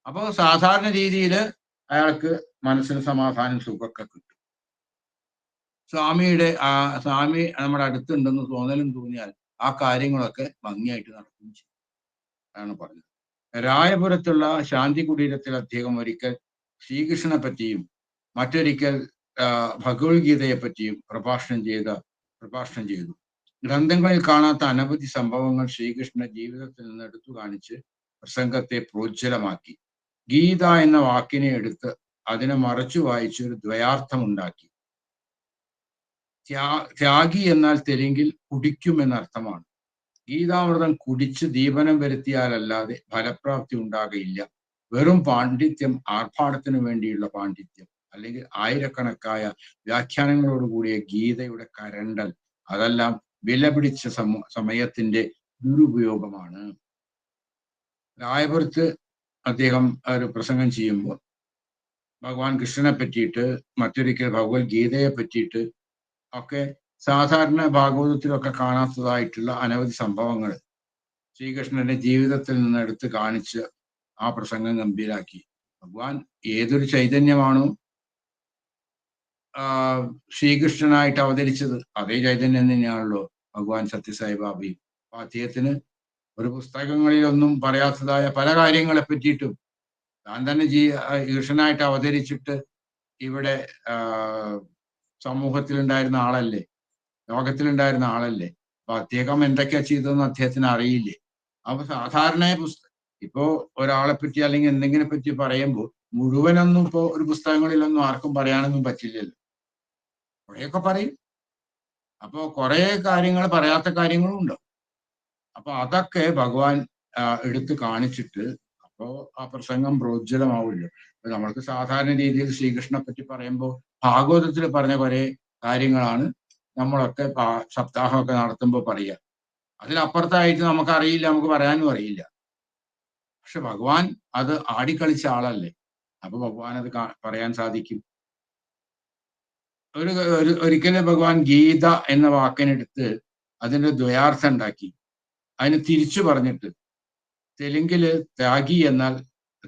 അപ്പോൾ സാധാരണ രീതിയിൽ അയാൾക്ക് മനസ്സിന് സമാധാനം, സുഖമൊക്കെ കിട്ടും. സ്വാമിയുടെ സ്വാമി നമ്മുടെ അടുത്തുണ്ടെന്ന് തോന്നലും തോന്നിയാൽ ആ കാര്യങ്ങളൊക്കെ ഭംഗിയായിട്ട് നടക്കുകയും ചെയ്യും ആണ് പറഞ്ഞത്. രായപുരത്തുള്ള ശാന്തി കുടീരത്തിൽ അദ്ദേഹം ഒരിക്കൽ ശ്രീകൃഷ്ണനെ പറ്റിയും മറ്റൊരിക്കൽ ഭഗവത്ഗീതയെ പറ്റിയും പ്രഭാഷണം ചെയ്തു. ഗ്രന്ഥങ്ങളിൽ കാണാത്ത അനവധി സംഭവങ്ങൾ ശ്രീകൃഷ്ണ ജീവിതത്തിൽ നിന്ന് എടുത്തു കാണിച്ച് പ്രസംഗത്തെ പ്രോജ്വലമാക്കി. ഗീത എന്ന വാക്കിനെ എടുത്ത് അതിനെ മറച്ചു വായിച്ച് ഒരു ദ്വയാർത്ഥമുണ്ടാക്കി. ത്യാഗി എന്നാൽ തെലുങ്കിൽ കുടിക്കും എന്നർത്ഥമാണ്. ഗീതാമൃതം കുടിച്ച് ദീപനം വരുത്തിയാലല്ലാതെ ഫലപ്രാപ്തി ഉണ്ടാകയില്ല. വെറും പാണ്ഡിത്യം, ആർഭാടത്തിനു വേണ്ടിയുള്ള പാണ്ഡിത്യം, അല്ലെങ്കിൽ ആയിരക്കണക്കായ വ്യാഖ്യാനങ്ങളോടുകൂടിയ ഗീതയുടെ കരണ്ടൽ, അതെല്ലാം വിലപിടിച്ച സമയത്തിന്റെ ദുരുപയോഗമാണ്. രായപുരത്ത് അദ്ദേഹം ഒരു പ്രസംഗം ചെയ്യുമ്പോൾ ഭഗവാൻ കൃഷ്ണനെ പറ്റിയിട്ട്, മറ്റൊരിക്കൽ ഭഗവത്ഗീതയെ പറ്റിയിട്ട് ഒക്കെ സാധാരണ ഭാഗവതത്തിലൊക്കെ കാണാത്തതായിട്ടുള്ള അനവധി സംഭവങ്ങൾ ശ്രീകൃഷ്ണന്റെ ജീവിതത്തിൽ നിന്ന് എടുത്ത് കാണിച്ച് ആ പ്രസംഗം ഗംഭീരാക്കി. ഭഗവാൻ ഏതൊരു ചൈതന്യമാണോ ശ്രീകൃഷ്ണനായിട്ട് അവതരിച്ചത്, അതേ ചൈതന്യം തന്നെയാണല്ലോ ഭഗവാൻ സത്യസായി ബാബയും. അപ്പൊ അദ്ദേഹത്തിന് ഒരു പുസ്തകങ്ങളിലൊന്നും പറയാത്തതായ പല കാര്യങ്ങളെ പറ്റിയിട്ടും താൻ തന്നെ കൃഷ്ണനായിട്ട് അവതരിച്ചിട്ട് ഇവിടെ സമൂഹത്തിലുണ്ടായിരുന്ന ആളല്ലേ, ലോകത്തിലുണ്ടായിരുന്ന ആളല്ലേ. അപ്പൊ അദ്ദേഹം എന്തൊക്കെയാ ചെയ്തതെന്ന് അദ്ദേഹത്തിന് അറിയില്ലേ. അപ്പൊ സാധാരണ ഇപ്പോ ഒരാളെ പറ്റി അല്ലെങ്കിൽ എന്തെങ്കിലും പറ്റി പറയുമ്പോൾ മുഴുവനൊന്നും ഇപ്പോ ഒരു പുസ്തകങ്ങളിലൊന്നും ആർക്കും പറയാനൊന്നും പറ്റില്ലല്ലോ. കുറെയൊക്കെ പറയും. അപ്പോ കുറെ കാര്യങ്ങൾ പറയാത്ത കാര്യങ്ങളും ഉണ്ട്. അപ്പൊ അതൊക്കെ ഭഗവാൻ എടുത്ത് കാണിച്ചിട്ട് അപ്പോ ആ പ്രസംഗം പ്രോജ്വലമാവില്ല. അപ്പൊ നമ്മൾക്ക് സാധാരണ രീതിയിൽ ശ്രീകൃഷ്ണനെ പറ്റി പറയുമ്പോൾ ഭാഗവതത്തിൽ പറഞ്ഞ കുറെ കാര്യങ്ങളാണ് നമ്മളൊക്കെ സപ്താഹമൊക്കെ നടത്തുമ്പോൾ പറയുക. അതിലപ്പുറത്തായിട്ട് നമുക്കറിയില്ല, നമുക്ക് പറയാനും അറിയില്ല. പക്ഷെ ഭഗവാൻ അത് ആടിക്കളിച്ച ആളല്ലേ. അപ്പൊ ഭഗവാൻ അത് പറയാൻ സാധിക്കും. ഒരിക്കലും ഭഗവാൻ ഗീത എന്ന വാക്കിനെടുത്ത് അതിന്റെ ദ്വയാർത്ഥം ഉണ്ടാക്കി. അതിന് തിരിച്ചു പറഞ്ഞിട്ട് തെലുങ്കില് ത്യാഗി എന്നാൽ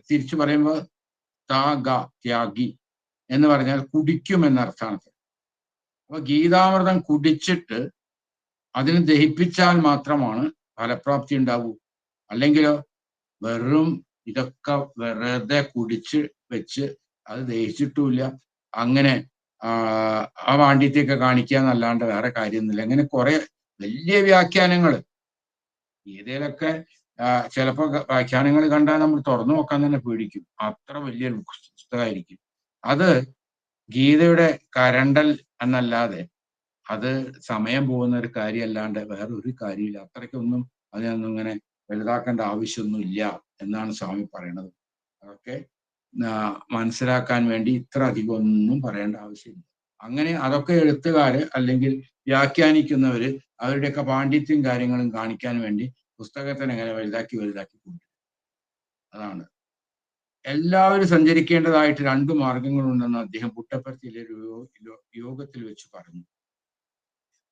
തിരിച്ചു പറയുമ്പോൾ ത്യാഗി എന്ന് പറഞ്ഞാൽ കുടിക്കും എന്നർത്ഥമാണ്. അപ്പൊ ഗീതാമൃതം കുടിച്ചിട്ട് അതിന് ദഹിപ്പിച്ചാൽ മാത്രമാണ് ഫലപ്രാപ്തി ഉണ്ടാവൂ. അല്ലെങ്കിലോ വെറും ഇതൊക്കെ വെറുതെ കുടിച്ച് വെച്ച് അത് ദഹിച്ചിട്ടുമില്ല, അങ്ങനെ ആ പാണ്ഡിത്യമൊക്കെ കാണിക്കുക എന്നല്ലാണ്ട് വേറെ കാര്യമൊന്നുമില്ല. അങ്ങനെ കുറെ വലിയ വ്യാഖ്യാനങ്ങൾ ഗീതയിലൊക്കെ ചിലപ്പോൾ വ്യാഖ്യാനങ്ങൾ കണ്ടാൽ നമ്മൾ തുറന്നു നോക്കാൻ തന്നെ പേടിക്കും. അത്ര വലിയൊരു പുസ്തകമായിരിക്കും അത്. ഗീതയുടെ കരണ്ടൽ എന്നല്ലാതെ അത് സമയം പോകുന്ന ഒരു കാര്യമല്ലാണ്ട് വേറെ ഒരു കാര്യമില്ല. അത്രയ്ക്കൊന്നും അതിനൊന്നും ഇങ്ങനെ വലുതാക്കേണ്ട ആവശ്യമൊന്നും ഇല്ല എന്നാണ് സ്വാമി പറയുന്നത്. അതൊക്കെ മനസ്സിലാക്കാൻ വേണ്ടി ഇത്ര അധികം ഒന്നും പറയേണ്ട ആവശ്യമില്ല. അങ്ങനെ അതൊക്കെ എഴുത്തുകാര് അല്ലെങ്കിൽ വ്യാഖ്യാനിക്കുന്നവര് അവരുടെയൊക്കെ പാണ്ഡിത്യം കാര്യങ്ങളും കാണിക്കാൻ വേണ്ടി പുസ്തകത്തിന് എങ്ങനെ വലുതാക്കി കൊണ്ടുവരും. അതാണ്. എല്ലാവരും സഞ്ചരിക്കേണ്ടതായിട്ട് 2 മാർഗങ്ങളുണ്ടെന്ന് അദ്ദേഹം പുട്ടപ്പർത്തിയിലെ ഒരു യോഗത്തിൽ വെച്ച് പറഞ്ഞു.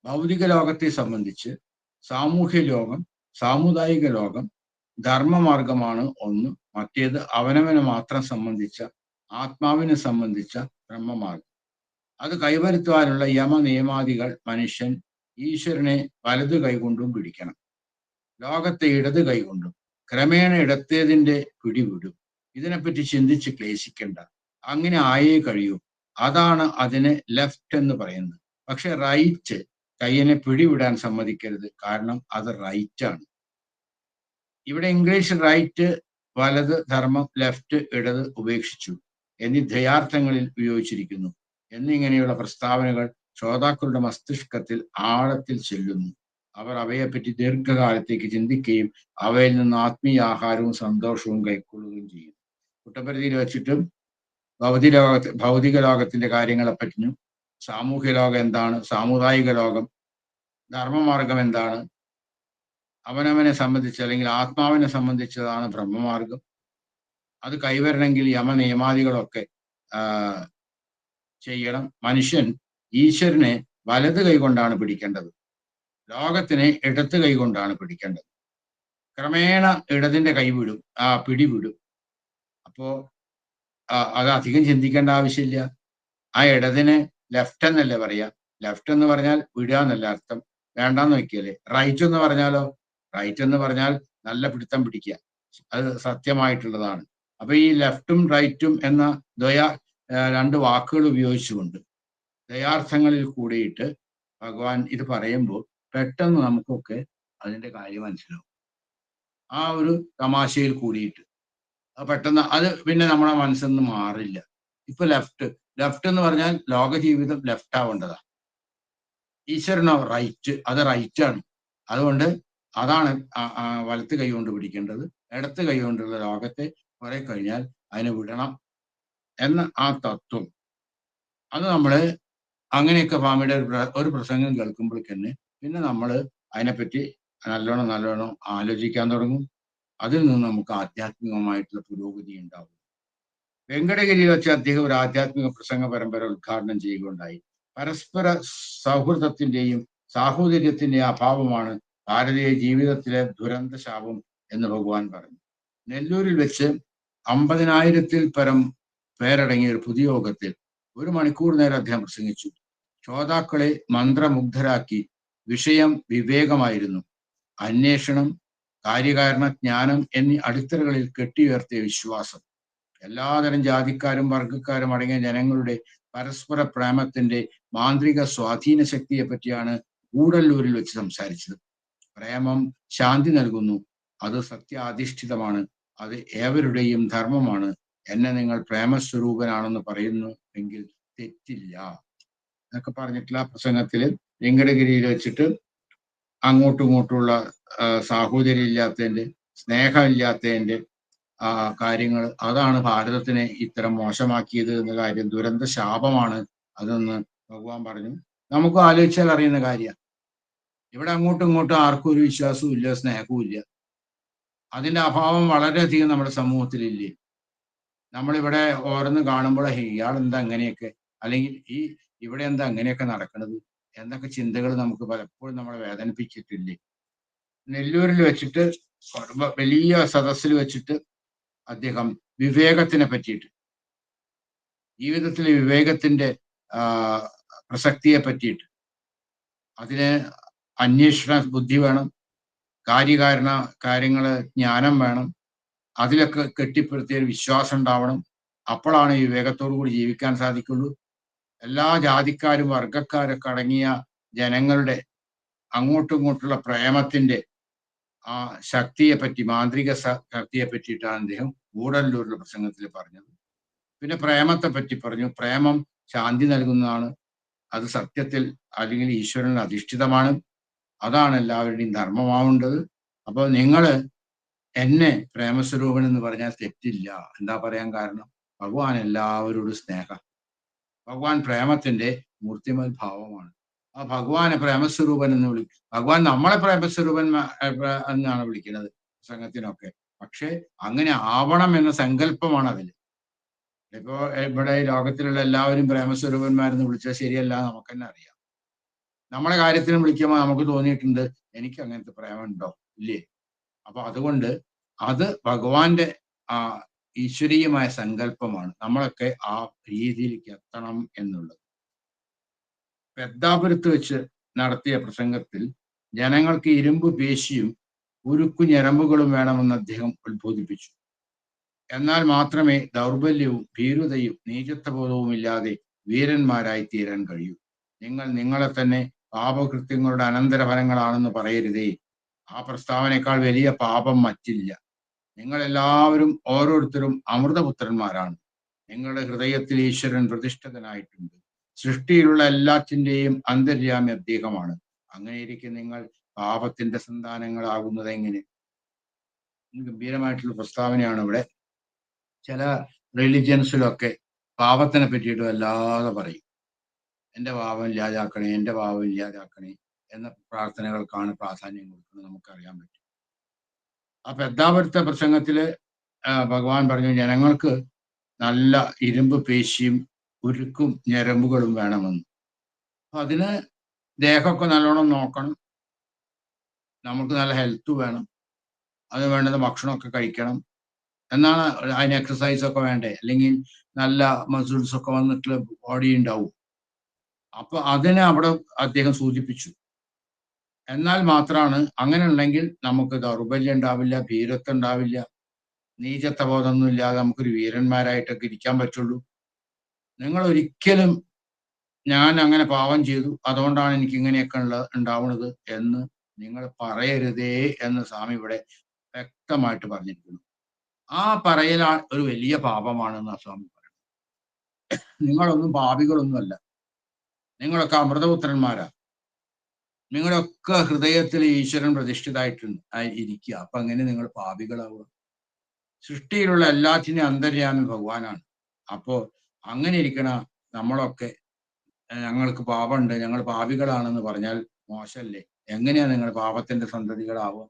ഭൗതിക ലോകത്തെ സംബന്ധിച്ച് സാമൂഹ്യ ലോകം, സാമുദായിക ലോകം ധർമ്മമാർഗമാണ് ഒന്ന്, മറ്റേത് അവനവനെ മാത്രം സംബന്ധിച്ച ആത്മാവിനെ സംബന്ധിച്ച ബ്രഹ്മമാർഗം. അത് കൈവരുത്തുവാനുള്ള യമ നിയമാദികൾ മനുഷ്യൻ ഈശ്വരനെ വലതു കൈകൊണ്ടും പിടിക്കണം, ലോകത്തെ ഇടത് കൈകൊണ്ടും. ക്രമേണ ഇടത്തേതിന്റെ പിടിവിടും. ഇതിനെപ്പറ്റി ചിന്തിച്ച് ക്ലേശിക്കണ്ട, അങ്ങനെ ആയേ കഴിയൂ. അതാണ് അതിനെ ലെഫ്റ്റ് എന്ന് പറയുന്നത്. പക്ഷെ റൈറ്റ് കയ്യനെ പിടിവിടാൻ സമ്മതിക്കരുത്, കാരണം അത് റൈറ്റ് ആണ്. ഇവിടെ ഇംഗ്ലീഷ് റൈറ്റ്, വലത്, ധർമ്മം, ലെഫ്റ്റ്, ഇടത്, ഉപേക്ഷിച്ചു എന്നീ ദ്വയാർത്ഥങ്ങളിൽ ഉപയോഗിച്ചിരിക്കുന്നു എന്നിങ്ങനെയുള്ള പ്രസ്താവനകൾ ശ്രോതാക്കളുടെ മസ്തിഷ്കത്തിൽ ആഴത്തിൽ ചെല്ലുന്നു. അവർ അവയെപ്പറ്റി ദീർഘകാലത്തേക്ക് ചിന്തിക്കുകയും അവയിൽ നിന്ന് ആത്മീയ ആഹാരവും സന്തോഷവും കൈക്കൊള്ളുകയും ചെയ്യും. പുട്ടപ്പരുത്തിയിൽ വെച്ചിട്ടും ഭൗതിക ലോകത്തിന്റെ കാര്യങ്ങളെ പറ്റിയും, സാമൂഹ്യ ലോകം എന്താണ്, സാമുദായിക ലോകം, ധർമ്മമാർഗം എന്താണ്, അവനവനെ സംബന്ധിച്ച് അല്ലെങ്കിൽ ആത്മാവിനെ സംബന്ധിച്ചതാണ് ബ്രഹ്മമാർഗം, അത് കൈവരണമെങ്കിൽ യമനിയമാദികളൊക്കെ ചെയ്യണം. മനുഷ്യൻ ഈശ്വരനെ വലത് കൈകൊണ്ടാണ് പിടിക്കേണ്ടത്, ലോകത്തിനെ ഇടത്ത് കൈകൊണ്ടാണ് പിടിക്കേണ്ടത്. ക്രമേണ ഇടതിന്റെ കൈവിടും, പിടിവിടും. അപ്പോ അത് അധികം ചിന്തിക്കേണ്ട ആവശ്യമില്ല. ആ ഇടതിനെ ലെഫ്റ്റ് എന്നല്ലേ പറയാ. ലെഫ്റ്റ് എന്ന് പറഞ്ഞാൽ വിടുക എന്നല്ല അർത്ഥം, വേണ്ടാന്ന് വെക്കല്ലേ. റൈറ്റ് എന്ന് പറഞ്ഞാലോ, റൈറ്റ് എന്ന് പറഞ്ഞാൽ നല്ല പിടുത്തം പിടിക്കുക, അത് സത്യമായിട്ടുള്ളതാണ്. അപ്പൊ ഈ ലെഫ്റ്റും റൈറ്റും എന്ന 2 വാക്കുകൾ ഉപയോഗിച്ചുകൊണ്ട് ദയാർത്ഥങ്ങളിൽ കൂടിയിട്ട് ഭഗവാൻ ഇത് പറയുമ്പോൾ പെട്ടെന്ന് നമുക്കൊക്കെ അതിന്റെ കാര്യം മനസ്സിലാവും. ആ ഒരു തമാശയിൽ കൂടിയിട്ട് പെട്ടെന്ന് അത് പിന്നെ നമ്മുടെ മനസ്സിൽ നിന്ന് മാറില്ല. ഇപ്പൊ ലെഫ്റ്റ് എന്ന് പറഞ്ഞാൽ ലോക ജീവിതം ലെഫ്റ്റ് ആവേണ്ടതാ. ഈശ്വരനോ റൈറ്റ്, അത് റൈറ്റ് ആണ്. അതുകൊണ്ട് അതാണ് വലത്ത് കൈ കൊണ്ട് പിടിക്കേണ്ടത്. ഇടത്ത് കൈ കൊണ്ടുള്ള ലോകത്തെ കുറെ കഴിഞ്ഞാൽ അതിനെ വിടണം എന്ന ആ തത്വം, അത് നമ്മള് അങ്ങനെയൊക്കെ സ്വാമിയുടെ ഒരു പ്രസംഗം കേൾക്കുമ്പോഴേക്ക് തന്നെ പിന്നെ നമ്മൾ അതിനെപ്പറ്റി നല്ലോണം ആലോചിക്കാൻ തുടങ്ങും. അതിൽ നിന്ന് നമുക്ക് ആധ്യാത്മികമായിട്ടുള്ള പുരോഗതി ഉണ്ടാവും. വെങ്കടഗിരിയിൽ വെച്ച് അദ്ദേഹം ഒരു ആധ്യാത്മിക പ്രസംഗ പരമ്പര ഉദ്ഘാടനം ചെയ്യുകയുണ്ടായി. പരസ്പര സൗഹൃദത്തിന്റെയും സാഹോദര്യത്തിന്റെയും അഭാവമാണ് ഭാരതീയ ജീവിതത്തിലെ ദുരന്ത ശാപം എന്ന് ഭഗവാൻ പറഞ്ഞു. നെല്ലൂരിൽ വെച്ച് 50,000-ൽ പരം പേരടങ്ങിയ ഒരു പൊതുയോഗത്തിൽ 1 മണിക്കൂർ നേരം അദ്ദേഹം പ്രസംഗിച്ചു. ശ്രോതാക്കളെ മന്ത്രമുഗ്ധരാക്കി. വിഷയം വിവേകമായിരുന്നു. അന്വേഷണം, കാര്യകാരണ ജ്ഞാനം എന്നീ അടിത്തറകളിൽ കെട്ടിയുയർത്തിയ വിശ്വാസം. എല്ലാതരം ജാതിക്കാരും വർഗക്കാരും അടങ്ങിയ ജനങ്ങളുടെ പരസ്പര പ്രേമത്തിന്റെ മാന്ത്രിക സ്വാധീന ശക്തിയെ പറ്റിയാണ് ഗൂഡല്ലൂരിൽ വെച്ച് സംസാരിച്ചത്. പ്രേമം ശാന്തി നൽകുന്നു, അത് സത്യാധിഷ്ഠിതമാണ്, അത് ഏവരുടെയും ധർമ്മമാണ്. എന്നെ നിങ്ങൾ പ്രേമസ്വരൂപനാണെന്ന് പറയുന്നു എങ്കിൽ തെറ്റില്ല എന്നൊക്കെ പറഞ്ഞിട്ടുള്ള പ്രസംഗത്തിൽ വെങ്കടഗിരിയിൽ വെച്ചിട്ട് അങ്ങോട്ടും ഇങ്ങോട്ടുമുള്ള സാഹോദര്യം ഇല്ലാത്തതിന്റെ, സ്നേഹമില്ലാത്തതിന്റെ കാര്യങ്ങൾ, അതാണ് ഭാരതത്തിനെ ഇത്തരം മോശമാക്കിയത് എന്ന കാര്യം, ദുരന്ത ശാപമാണ് അതെന്ന് ഭഗവാൻ പറഞ്ഞു. നമുക്ക് ആലോചിച്ചാൽ അറിയുന്ന കാര്യമാണ്. ഇവിടെ അങ്ങോട്ടും ഇങ്ങോട്ടും ആർക്കും ഒരു വിശ്വാസവും ഇല്ല, സ്നേഹവും ഇല്ല. അതിന്റെ അഭാവം വളരെയധികം നമ്മുടെ സമൂഹത്തിലില്ലേ. നമ്മളിവിടെ ഓരോന്ന് കാണുമ്പോൾ ഇയാൾ എന്താ അങ്ങനെയൊക്കെ, അല്ലെങ്കിൽ ഇവിടെ എന്താ അങ്ങനെയൊക്കെ നടക്കുന്നത് എന്നൊക്കെ ചിന്തകൾ നമുക്ക് പലപ്പോഴും നമ്മളെ വേദനിപ്പിച്ചിട്ടില്ലേ? നെല്ലൂരിൽ വെച്ചിട്ട് വലിയ സദസ്സിൽ വെച്ചിട്ട് അദ്ദേഹം വിവേകത്തിനെ പറ്റിയിട്ട്, ജീവിതത്തിലെ വിവേകത്തിന്റെ പ്രസക്തിയെ പറ്റിയിട്ട്, അതിന് അന്വേഷണ ബുദ്ധി വേണം, കാര്യങ്ങള് ജ്ഞാനം വേണം, അതിലൊക്കെ കെട്ടിപ്പടുത്തിയ ഒരു വിശ്വാസം ഉണ്ടാവണം. അപ്പോഴാണ് ഈ വിവേകത്തോടു കൂടി ജീവിക്കാൻ സാധിക്കുള്ളൂ. എല്ലാ ജാതിക്കാരും വർഗക്കാരൊക്കെ അടങ്ങിയ ജനങ്ങളുടെ അങ്ങോട്ടും ഇങ്ങോട്ടുള്ള പ്രേമത്തിന്റെ ആ ശക്തിയെ പറ്റി, മാന്ത്രിക ശക്തിയെ പറ്റിയിട്ടാണ് അദ്ദേഹം ഗൂഡല്ലൂരിലെ പ്രസംഗത്തിൽ പറഞ്ഞത്. പിന്നെ പ്രേമത്തെ പറ്റി പറഞ്ഞു. പ്രേമം ശാന്തി നൽകുന്നതാണ്. അത് സത്യത്തിൽ അല്ലെങ്കിൽ ഈശ്വരനിൽ അധിഷ്ഠിതമാണ്. അതാണ് എല്ലാവരുടെയും ധർമ്മമാവേണ്ടത്. അപ്പോൾ നിങ്ങള് എന്നെ പ്രേമസ്വരൂപൻ എന്ന് പറഞ്ഞാൽ തെറ്റില്ല. എന്താ പറയാൻ കാരണം? ഭഗവാൻ എല്ലാവരോടും സ്നേഹം. ഭഗവാൻ പ്രേമത്തിന്റെ മൂർത്തിമൽ ഭാവമാണ്. ആ ഭഗവാനെ പ്രേമസ്വരൂപൻ എന്ന് വിളിക്കും. ഭഗവാൻ നമ്മളെ പ്രേമസ്വരൂപൻ എന്നാണ് വിളിക്കുന്നത് പ്രസംഗത്തിനൊക്കെ. പക്ഷെ അങ്ങനെ ആവണം എന്ന സങ്കല്പമാണ് അതിൽ. ഇപ്പോ ഇവിടെ ലോകത്തിലുള്ള എല്ലാവരും പ്രേമസ്വരൂപന്മാരെന്ന് വിളിച്ചാൽ ശരിയല്ല, നമുക്ക് തന്നെ അറിയാം. നമ്മളെ കാര്യത്തിനും വിളിക്കുമ്പോൾ നമുക്ക് തോന്നിയിട്ടുണ്ട്, എനിക്ക് അങ്ങനത്തെ പ്രേമുണ്ടോ ഇല്ലേ? അപ്പൊ അതുകൊണ്ട് അത് ഭഗവാന്റെ ആ ഈശ്വരീയമായ സങ്കല്പമാണ്. നമ്മളൊക്കെ ആ രീതിയിലേക്ക് എത്തണം എന്നുള്ളത്. പെദ്ദാപുരത്ത് വെച്ച് നടത്തിയ പ്രസംഗത്തിൽ ജനങ്ങൾക്ക് ഇരുമ്പ് പേശിയും ഉരുക്കു ഞരമ്പുകളും വേണമെന്ന് അദ്ദേഹം ഉത്ബോധിപ്പിച്ചു. എന്നാൽ മാത്രമേ ദൗർബല്യവും ഭീരുതയും നീചത്വബോധവും ഇല്ലാതെ വീരന്മാരായി തീരാൻ കഴിയൂ. നിങ്ങൾ നിങ്ങളെ തന്നെ പാപകൃത്യങ്ങളുടെ അനന്തരഫലങ്ങളാണെന്ന് പറയരുതേ. ആ പ്രസ്താവനയേക്കാൾ വലിയ പാപം മറ്റില്ല. നിങ്ങൾ എല്ലാവരും ഓരോരുത്തരും അമൃതപുത്രന്മാരാണ്. നിങ്ങളുടെ ഹൃദയത്തിൽ ഈശ്വരൻ പ്രതിഷ്ഠിതനായിട്ടുണ്ട്. സൃഷ്ടിയിലുള്ള എല്ലാറ്റിന്റെയും അന്തര്യാമി അദ്ദേഹമാണ്. അങ്ങനെയിരിക്കെ നിങ്ങൾ പാപത്തിന്റെ സന്താനങ്ങളാകുന്നത് എങ്ങനെ? ഗംഭീരമായിട്ടുള്ള പ്രസ്താവനയാണ് ഇവിടെ. ചില റിലിജൻസിലൊക്കെ പാപത്തിനെ പറ്റിയിട്ട് വല്ലാതെ പറയും. എൻ്റെ പാപം ഇല്ലാതാക്കണേ, എൻ്റെ പാപം ഇല്ലാതാക്കണേ എന്ന പ്രാർത്ഥനകൾക്കാണ് പ്രാധാന്യം കൊടുക്കുന്നത്, നമുക്കറിയാൻ പറ്റും. ആ പെദ്ദാപുരത്തെ പ്രസംഗത്തില് ഭഗവാൻ പറഞ്ഞു, ജനങ്ങൾക്ക് നല്ല ഇരുമ്പ് പേശിയും ഉരുക്കും ഞരമ്പുകളും വേണമെന്ന്. അപ്പൊ അതിന് ദേഹമൊക്കെ നല്ലോണം നോക്കണം, നമുക്ക് നല്ല ഹെൽത്ത് വേണം, അത് വേണ്ടത് ഭക്ഷണമൊക്കെ കഴിക്കണം എന്നാണ്. അതിന് എക്സസൈസ് ഒക്കെ വേണ്ടേ, അല്ലെങ്കിൽ നല്ല മസിൽസ് ഒക്കെ വന്നിട്ടുള്ള ബോഡി ഉണ്ടാവും. അപ്പൊ അതിനെ അവിടെ അദ്ദേഹം സൂചിപ്പിച്ചു. എന്നാൽ മാത്രമാണ് അങ്ങനെ ഉണ്ടെങ്കിൽ നമുക്ക് ദൗർബല്യം ഉണ്ടാവില്ല, ഭീരത്വം ഉണ്ടാവില്ല, നീചത്വബോധമൊന്നും ഇല്ലാതെ നമുക്കൊരു വീരന്മാരായിട്ടൊക്കെ ഇരിക്കാൻ പറ്റുള്ളൂ. നിങ്ങൾ ഒരിക്കലും ഞാൻ അങ്ങനെ പാവം ചെയ്തു അതുകൊണ്ടാണ് എനിക്ക് ഇങ്ങനെയൊക്കെ ഉണ്ടാവുന്നത് എന്ന് നിങ്ങൾ പറയരുതേ എന്ന് സ്വാമി ഇവിടെ വ്യക്തമായിട്ട് പറഞ്ഞിരിക്കുന്നു. ആ പറയൽ ഒരു വലിയ പാപമാണെന്ന് സ്വാമി പറയുന്നത്. നിങ്ങളൊന്നും പാപികളൊന്നുമല്ല, നിങ്ങളൊക്കെ അമൃതപുത്രന്മാരാ. നിങ്ങളൊക്കെ ഹൃദയത്തിൽ ഈശ്വരൻ പ്രതിഷ്ഠിതായിട്ടുണ്ട് ഇരിക്കുക. അപ്പൊ അങ്ങനെ നിങ്ങൾ പാപികളാവുക? സൃഷ്ടിയിലുള്ള എല്ലാറ്റിനും അന്തര്യാമി ഭഗവാനാണ്. അപ്പോ അങ്ങനെ ഇരിക്കണ നമ്മളൊക്കെ ഞങ്ങൾക്ക് പാപമുണ്ട്, ഞങ്ങൾ പാപികളാണെന്ന് പറഞ്ഞാൽ മോശമല്ലേ? എങ്ങനെയാ നിങ്ങൾ പാപത്തിന്റെ സന്തതികളാവുക?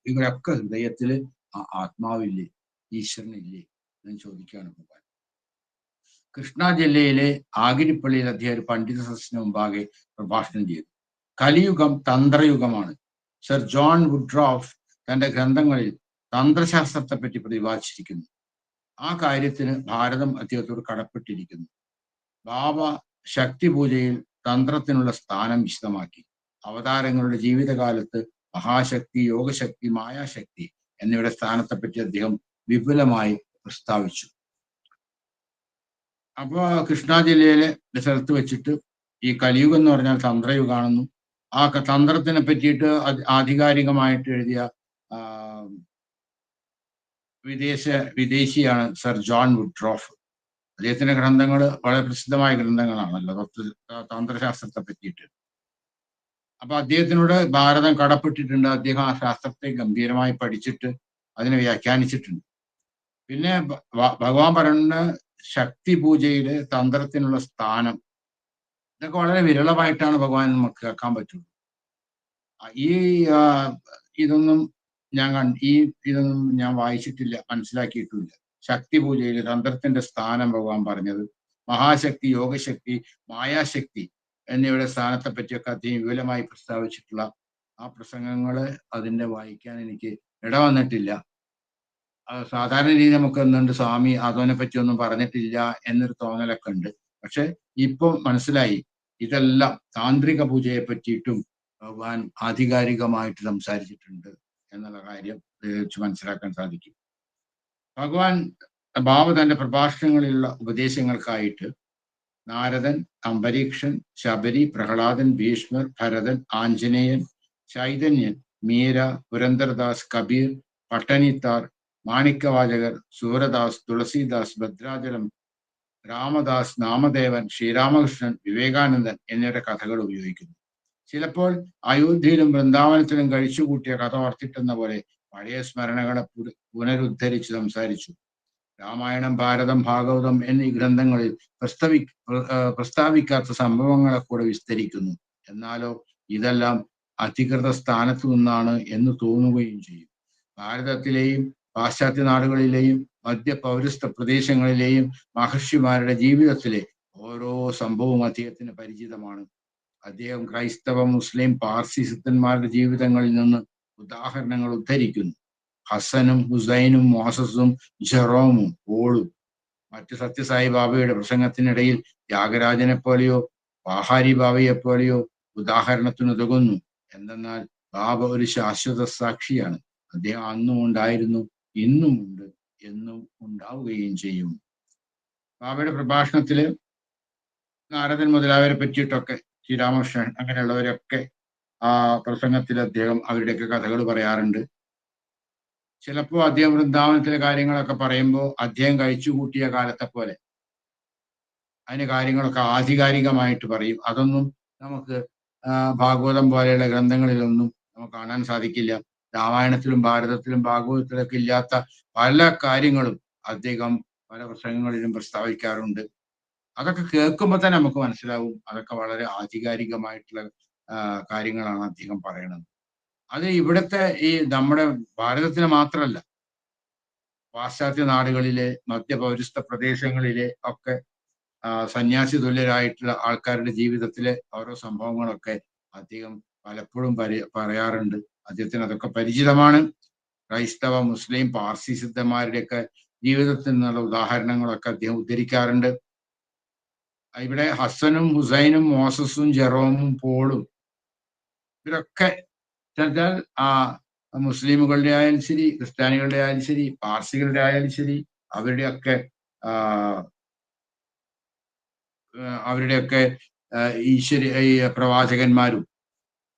ഇവരൊക്കെ ഹൃദയത്തിൽ ആത്മാവില്ലേ, ഈശ്വരനില്ലേ എന്ന് ചോദിക്കുകയാണ് ഭഗവാൻ. കൃഷ്ണ ജില്ലയിലെ ആഗിരിപ്പള്ളിയിൽ അദ്ദേഹം ഒരു പണ്ഡിത സദസ്സിന് മുമ്പാകെ പ്രഭാഷണം ചെയ്തു. കലിയുഗം തന്ത്രയുഗമാണ്. സർ ജോൺ വുഡ്രോഫ് തന്റെ ഗ്രന്ഥങ്ങളിൽ തന്ത്രശാസ്ത്രത്തെ പറ്റി പ്രതിപാദിച്ചിരിക്കുന്നു. ആ കാര്യത്തിന് ഭാരതം അദ്ദേഹത്തോട് കടപ്പെട്ടിരിക്കുന്നു. ബാബ ശക്തി പൂജയിൽ തന്ത്രത്തിനുള്ള സ്ഥാനം വിശദമാക്കി. അവതാരങ്ങളുടെ ജീവിതകാലത്ത് മഹാശക്തി, യോഗശക്തി, മായാശക്തി എന്നിവയുടെ സ്ഥാനത്തെപ്പറ്റി അദ്ദേഹം വിപുലമായി പ്രസ്താവിച്ചു. അപ്പൊ കൃഷ്ണ ജില്ലയിലെ സ്ഥലത്ത് വെച്ചിട്ട് ഈ കലിയുഗം എന്ന് പറഞ്ഞാൽ തന്ത്രയുഗാണെന്നും ആ തന്ത്രത്തിനെ പറ്റിയിട്ട് ആധികാരികമായിട്ട് എഴുതിയ വിദേശിയാണ് സർ ജോൺ വുഡ്രോഫ്. അദ്ദേഹത്തിന്റെ ഗ്രന്ഥങ്ങൾ വളരെ പ്രസിദ്ധമായ ഗ്രന്ഥങ്ങളാണല്ലോ തന്ത്രശാസ്ത്രത്തെ പറ്റിയിട്ട്. അപ്പൊ അദ്ദേഹത്തിനോട് ഭാരതം കടപ്പെട്ടിട്ടുണ്ട്. അദ്ദേഹം ആ ശാസ്ത്രത്തെ ഗംഭീരമായി പഠിച്ചിട്ട് അതിനെ വ്യാഖ്യാനിച്ചിട്ടുണ്ട്. പിന്നെ ഭഗവാൻ പറയുന്ന ശക്തി പൂജയില് തന്ത്രത്തിനുള്ള സ്ഥാനം, ഇതൊക്കെ വളരെ വിരളമായിട്ടാണ് ഭഗവാൻ നമുക്ക് കേൾക്കാൻ പറ്റുള്ളൂ. ഈ ഇതൊന്നും ഇതൊന്നും ഞാൻ വായിച്ചിട്ടില്ല, മനസ്സിലാക്കിയിട്ടില്ല. ശക്തി പൂജയിൽ തന്ത്രത്തിന്റെ സ്ഥാനം ഭഗവാൻ പറഞ്ഞത് മഹാശക്തി, യോഗശക്തി, മായാശക്തി എന്നിവയുടെ സ്ഥാനത്തെ പറ്റിയൊക്കെ അദ്ദേഹം വിപുലമായി പ്രസ്താവിച്ചിട്ടുള്ള ആ പ്രസംഗങ്ങള് അതിന്റെ വായിക്കാൻ എനിക്ക് ഇടവന്നിട്ടില്ല. സാധാരണ രീതി നമുക്ക് എന്തുണ്ട്, സ്വാമി അതിനെ പറ്റി ഒന്നും പറഞ്ഞിട്ടില്ല എന്നൊരു തോന്നലൊക്കെ ഉണ്ട്. പക്ഷെ ഇപ്പൊ മനസ്സിലായി ഇതെല്ലാം താന്ത്രിക പൂജയെ പറ്റിയിട്ടും ഭഗവാൻ ആധികാരികമായിട്ട് സംസാരിച്ചിട്ടുണ്ട് എന്നുള്ള കാര്യം വെച്ച് മനസ്സിലാക്കാൻ സാധിക്കും. ഭഗവാൻ ബാബ തന്റെ പ്രഭാഷണങ്ങളിലുള്ള ഉപദേശങ്ങൾക്കായിട്ട് നാരദൻ, അംബരീക്ഷൻ, ശബരി, പ്രഹ്ലാദൻ, ഭീഷ്മർ, ഭരതൻ, ആഞ്ജനേയൻ, ചൈതന്യൻ, മീര, പുരന്ദർദാസ്, കബീർ, പട്ടണിത്താർ, മാണിക്യവാചകർ, സൂരദാസ്, തുളസീദാസ്, ഭദ്രാചലം, രാമദാസ്, നാമദേവൻ, ശ്രീരാമകൃഷ്ണൻ, വിവേകാനന്ദൻ എന്നിവരുടെ കഥകൾ ഉപയോഗിക്കുന്നു. ചിലപ്പോൾ അയോധ്യയിലും വൃന്ദാവനത്തിലും കഴിച്ചുകൂട്ടിയ കഥ ഓർത്തിട്ടെന്ന പോലെ പഴയ സ്മരണകളെ പുനരുദ്ധരിച്ച് സംസാരിച്ചു. രാമായണം, ഭാരതം, ഭാഗവതം എന്നീ ഗ്രന്ഥങ്ങളിൽ പ്രസ്താവിക്കാത്ത സംഭവങ്ങളെ കൂടെ വിസ്തരിക്കുന്നു. എന്നാലോ ഇതെല്ലാം അധികൃത സ്ഥാനത്തു നിന്നാണ് എന്ന് തോന്നുകയും ചെയ്യും. ഭാരതത്തിലെയും പാശ്ചാത്യ നാടുകളിലെയും മധ്യ പൗരസ്ത്യ പ്രദേശങ്ങളിലെയും മഹർഷിമാരുടെ ജീവിതത്തിലെ ഓരോ സംഭവവും അദ്ദേഹത്തിന് പരിചിതമാണ്. അദ്ദേഹം ക്രൈസ്തവ, മുസ്ലിം, പാർസി സിദ്ധന്മാരുടെ ജീവിതങ്ങളിൽ നിന്ന് ഉദാഹരണങ്ങൾ ഉദ്ധരിക്കുന്നു. ഹസനും, ഹുസൈനും, മോസസും, ജെറോമും, പോളും മറ്റ് സത്യസായി ബാബയുടെ പ്രസംഗത്തിനിടയിൽ ത്യാഗരാജനെ പോലെയോ പാഹാരി ബാബയെ പോലെയോ ഉദാഹരണത്തിനുതകുന്നു. എന്തെന്നാൽ ബാബ ഒരു ശാശ്വത സാക്ഷിയാണ്. അദ്ദേഹം അന്നും ഉണ്ടായിരുന്നു, ഇന്നും ഉണ്ട്, എന്നും ഉണ്ടാവുകയും ചെയ്യും. ബാബയുടെ പ്രഭാഷണത്തില് നാരദൻ മുതലായവരെ പറ്റിയിട്ടൊക്കെ, ശ്രീരാമകൃഷ്ണൻ അങ്ങനെയുള്ളവരൊക്കെ ആ പ്രസംഗത്തിൽ അദ്ദേഹം അവരുടെയൊക്കെ കഥകൾ പറയാറുണ്ട്. ചിലപ്പോൾ അദ്ദേഹം വൃന്ദാവനത്തിലെ കാര്യങ്ങളൊക്കെ പറയുമ്പോൾ അദ്ദേഹം കഴിച്ചു കൂട്ടിയ കാലത്തെ പോലെ അതിന് കാര്യങ്ങളൊക്കെ ആധികാരികമായിട്ട് പറയും. അതൊന്നും നമുക്ക് ഭാഗവതം പോലെയുള്ള ഗ്രന്ഥങ്ങളിലൊന്നും നമുക്ക് കാണാൻ സാധിക്കില്ല. രാമായണത്തിലും ഭാരതത്തിലും ഭാഗവതത്തിലൊക്കെ ഇല്ലാത്ത പല കാര്യങ്ങളും അദ്ദേഹം പല പ്രസംഗങ്ങളിലും പ്രസ്താവിക്കാറുണ്ട്. അതൊക്കെ കേൾക്കുമ്പോൾ തന്നെ നമുക്ക് മനസ്സിലാവും അതൊക്കെ വളരെ ആധികാരികമായിട്ടുള്ള കാര്യങ്ങളാണ് അദ്ദേഹം പറയണത്. അത് ഇവിടുത്തെ ഈ നമ്മുടെ ഭാരതത്തിന് മാത്രമല്ല, പാശ്ചാത്യ നാടുകളിലെ മധ്യപൗരസ്ത്യ പ്രദേശങ്ങളിലെ ഒക്കെ സന്യാസി തുല്യരായിട്ടുള്ള ആൾക്കാരുടെ ജീവിതത്തിലെ ഓരോ സംഭവങ്ങളൊക്കെ അദ്ദേഹം പലപ്പോഴും പറയാറുണ്ട്. അദ്ദേഹത്തിന് അതൊക്കെ പരിചിതമാണ്. ക്രൈസ്തവ, മുസ്ലിം, പാർസി സിദ്ധന്മാരുടെയൊക്കെ ജീവിതത്തിൽ നിന്നുള്ള ഉദാഹരണങ്ങളൊക്കെ അദ്ദേഹം ഉദ്ധരിക്കാറുണ്ട്. ഇവിടെ ഹസനും, ഹുസൈനും, മോസസും, ജെറോമും, പോളും ഇവരൊക്കെ വെച്ചാൽ മുസ്ലിമുകളുടെ ആയാലും ശരി, ക്രിസ്ത്യാനികളുടെ ആയാലും ശരി, പാർസികളുടെ ആയാലും ശരി, അവരുടെയൊക്കെ ഈ പ്രവാചകന്മാരും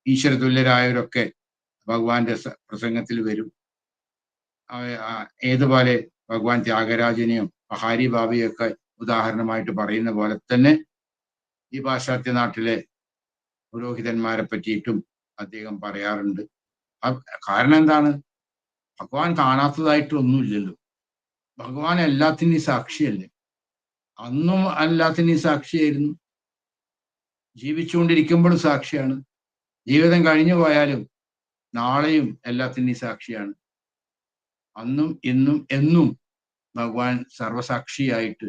ഈശ്വര തുല്യരായവരൊക്കെ ഭഗവാന്റെ പ്രസംഗത്തിൽ വരും. ഏതുപോലെ ഭഗവാൻ ത്യാഗരാജനെയും പഹാരി ബാബയൊക്കെ ഉദാഹരണമായിട്ട് പറയുന്ന പോലെ തന്നെ ഈ പാശ്ചാത്യ നാട്ടിലെ പുരോഹിതന്മാരെ പറ്റിയിട്ടും അദ്ദേഹം പറയാറുണ്ട്. കാരണം എന്താണ്? ഭഗവാൻ കാണാത്തതായിട്ടൊന്നുമില്ലല്ലോ. ഭഗവാൻ എല്ലാത്തിനും സാക്ഷിയല്ലേ. അന്നും എല്ലാത്തിനും സാക്ഷിയായിരുന്നു, ജീവിച്ചുകൊണ്ടിരിക്കുമ്പോഴും സാക്ഷിയാണ്, ജീവിതം കഴിഞ്ഞു പോയാലും നാളെയും എല്ലാത്തിനും സാക്ഷിയാണ്. അന്നും ഇന്നും എന്നും ഭഗവാൻ സർവസാക്ഷിയായിട്ട്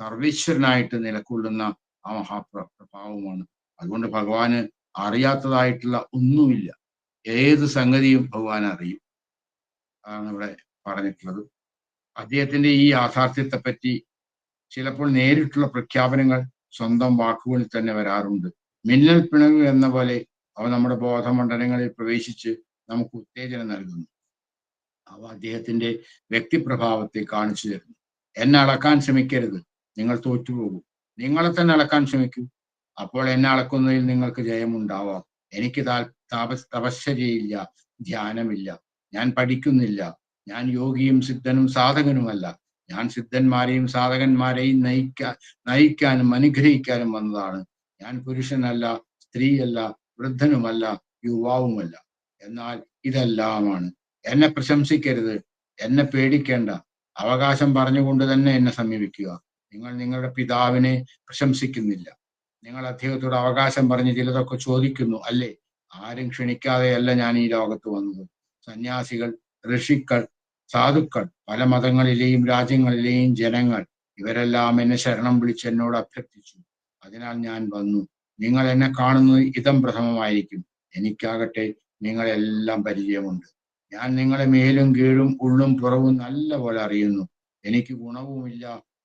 സർവേശ്വരനായിട്ട് നിലകൊള്ളുന്ന ആ മഹാപ്രഭാവമാണ്. അതുകൊണ്ട് ഭഗവാന് അറിയാത്തതായിട്ടുള്ള ഒന്നുമില്ല. ഏത് സംഗതിയും ഭഗവാൻ അറിയും. അതാണ് ഇവിടെ പറഞ്ഞിട്ടുള്ളത്. അദ്ദേഹത്തിന്റെ ഈ യാഥാർത്ഥ്യത്തെ പറ്റി ചിലപ്പോൾ നേരിട്ടുള്ള പ്രഖ്യാപനങ്ങൾ സ്വന്തം വാക്കുകളിൽ തന്നെ വരാറുണ്ട്. മിന്നൽ പിണങ്ങ് എന്ന പോലെ അവ നമ്മുടെ ബോധമണ്ഡലങ്ങളിൽ പ്രവേശിച്ച് നമുക്ക് ഉത്തേജനം നൽകുന്നു. അവ അദ്ദേഹത്തിന്റെ വ്യക്തിപ്രഭാവത്തെ കാണിച്ചു തരുന്നു. എന്നെ അളക്കാൻ ശ്രമിക്കരുത്, നിങ്ങൾ തോറ്റുപോകും. നിങ്ങളെ തന്നെ അളക്കാൻ ശ്രമിക്കൂ, അപ്പോൾ എന്നെ അളക്കുന്നതിൽ നിങ്ങൾക്ക് ജയമുണ്ടാവാം. എനിക്ക് തപശ്ചര്യയില്ല, ധ്യാനമില്ല, ഞാൻ പഠിക്കുന്നില്ല, ഞാൻ യോഗിയും സിദ്ധനും സാധകനുമല്ല. ഞാൻ സിദ്ധന്മാരെയും സാധകന്മാരെയും നയിക്കാനും അനുഗ്രഹിക്കാനും വന്നതാണ്. ഞാൻ പുരുഷനല്ല, സ്ത്രീയല്ല, വൃദ്ധനുമല്ല, യുവാവുമല്ല. എന്നാൽ ഇതെല്ലാമാണ്. എന്നെ പ്രശംസിക്കരുത്, എന്നെ പേടിക്കേണ്ട. അവകാശം പറഞ്ഞുകൊണ്ട് തന്നെ എന്നെ സമീപിക്കുക. നിങ്ങൾ നിങ്ങളുടെ പിതാവിനെ പ്രശംസിക്കുന്നില്ല. നിങ്ങൾ അദ്ദേഹത്തോട് അവകാശം പറഞ്ഞ് ചിലതൊക്കെ ചോദിക്കുന്നു അല്ലേ? ആരും ക്ഷണിക്കാതെയല്ല ഞാൻ ഈ ലോകത്ത് വന്നത്. സന്യാസികൾ, ഋഷിക്കൾ, സാധുക്കൾ, പല മതങ്ങളിലെയും രാജ്യങ്ങളിലെയും ജനങ്ങൾ ഇവരെല്ലാം എന്നെ ശരണം വിളിച്ച് എന്നോട് അഭ്യർത്ഥിച്ചു. അതിനാൽ ഞാൻ വന്നു. നിങ്ങൾ എന്നെ കാണുന്നത് ഇതം പ്രഥമമായിരിക്കും. എനിക്കാകട്ടെ നിങ്ങളെല്ലാം പരിചയമുണ്ട്. ഞാൻ നിങ്ങളെ മേലും കീഴും ഉള്ളും പുറവും നല്ല പോലെ അറിയുന്നു. എനിക്ക് ഗുണവുമില്ല,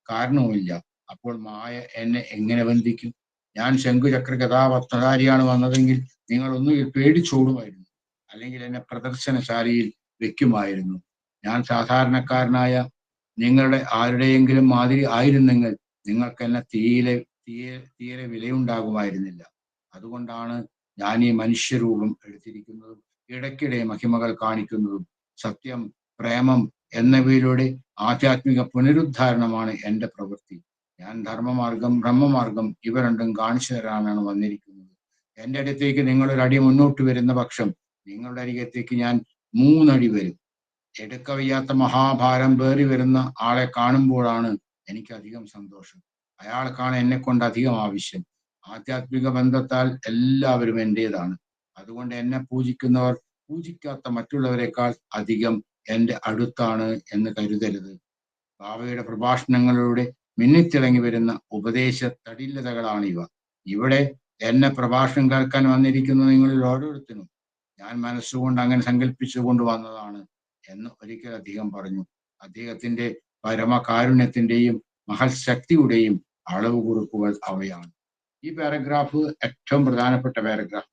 കാരണവുമില്ല. അപ്പോൾ മായ എന്നെ എങ്ങനെ ബന്ധിക്കും? ഞാൻ ശംഖുചക്ര ഗദാപത്മധാരിയാണ് വന്നതെങ്കിൽ നിങ്ങൾ ഒന്നുകിൽ പേടിച്ചോടുമായിരുന്നു, അല്ലെങ്കിൽ എന്നെ പ്രദർശനശാലയിൽ വെക്കുമായിരുന്നു. ഞാൻ സാധാരണക്കാരനായ നിങ്ങളുടെ ആരുടെയെങ്കിലും മാതിരി ആയിരുന്നെങ്കിൽ നിങ്ങൾക്ക് എന്നെ തീരെ വിലയുണ്ടാകുമായിരുന്നില്ല. അതുകൊണ്ടാണ് ഞാൻ ഈ മനുഷ്യരൂപം എടുത്തിരിക്കുന്നതും ഇടയ്ക്കിടെ മഹിമകൾ കാണിക്കുന്നതും. സത്യം, പ്രേമം എന്നിവയിലൂടെ ആധ്യാത്മിക പുനരുദ്ധാരണമാണ് എൻ്റെ പ്രവൃത്തി. ഞാൻ ധർമ്മമാർഗം, ബ്രഹ്മമാർഗം ഇവ രണ്ടും കാണിച്ചു തരാനാണ് വന്നിരിക്കുന്നത്. എൻ്റെ അടുത്തേക്ക് നിങ്ങളൊരടി മുന്നോട്ട് വരുന്ന പക്ഷം നിങ്ങളുടെ അരികത്തേക്ക് ഞാൻ 3 അടി വരും. എടുക്ക വയ്യാത്ത മഹാഭാരം പേറി വരുന്ന ആളെ കാണുമ്പോഴാണ് എനിക്ക് അധികം സന്തോഷം. അയാൾക്കാണ് എന്നെ കൊണ്ട് അധികം ആവശ്യം. ആധ്യാത്മിക ബന്ധത്താൽ എല്ലാവരും എൻ്റേതാണ്. അതുകൊണ്ട് എന്നെ പൂജിക്കുന്നവർ പൂജിക്കാത്ത മറ്റുള്ളവരെക്കാൾ അധികം എൻ്റെ അടുത്താണ് എന്ന് കരുതരുത്. ബാബയുടെ പ്രഭാഷണങ്ങളിലൂടെ മിന്നിത്തിളങ്ങി വരുന്ന ഉപദേശ തടില്ലതകളാണിവ. ഇവിടെ എന്നെ പ്രഭാഷണം കേൾക്കാൻ വന്നിരിക്കുന്ന നിങ്ങളിൽ ഓരോരുത്തരും ഞാൻ മനസ്സുകൊണ്ട് അങ്ങനെ സങ്കല്പിച്ചുകൊണ്ട് വന്നതാണ് എന്ന് ഒരിക്കൽ അദ്ദേഹം പറഞ്ഞു. അദ്ദേഹത്തിന്റെ പരമകാരുണ്യത്തിന്റെയും മഹത്ശക്തിയുടെയും അളവ് കുറിപ്പുകൾ അവയാണ്. ഈ പാരഗ്രാഫ് ഏറ്റവും പ്രധാനപ്പെട്ട പാരഗ്രാഫ്.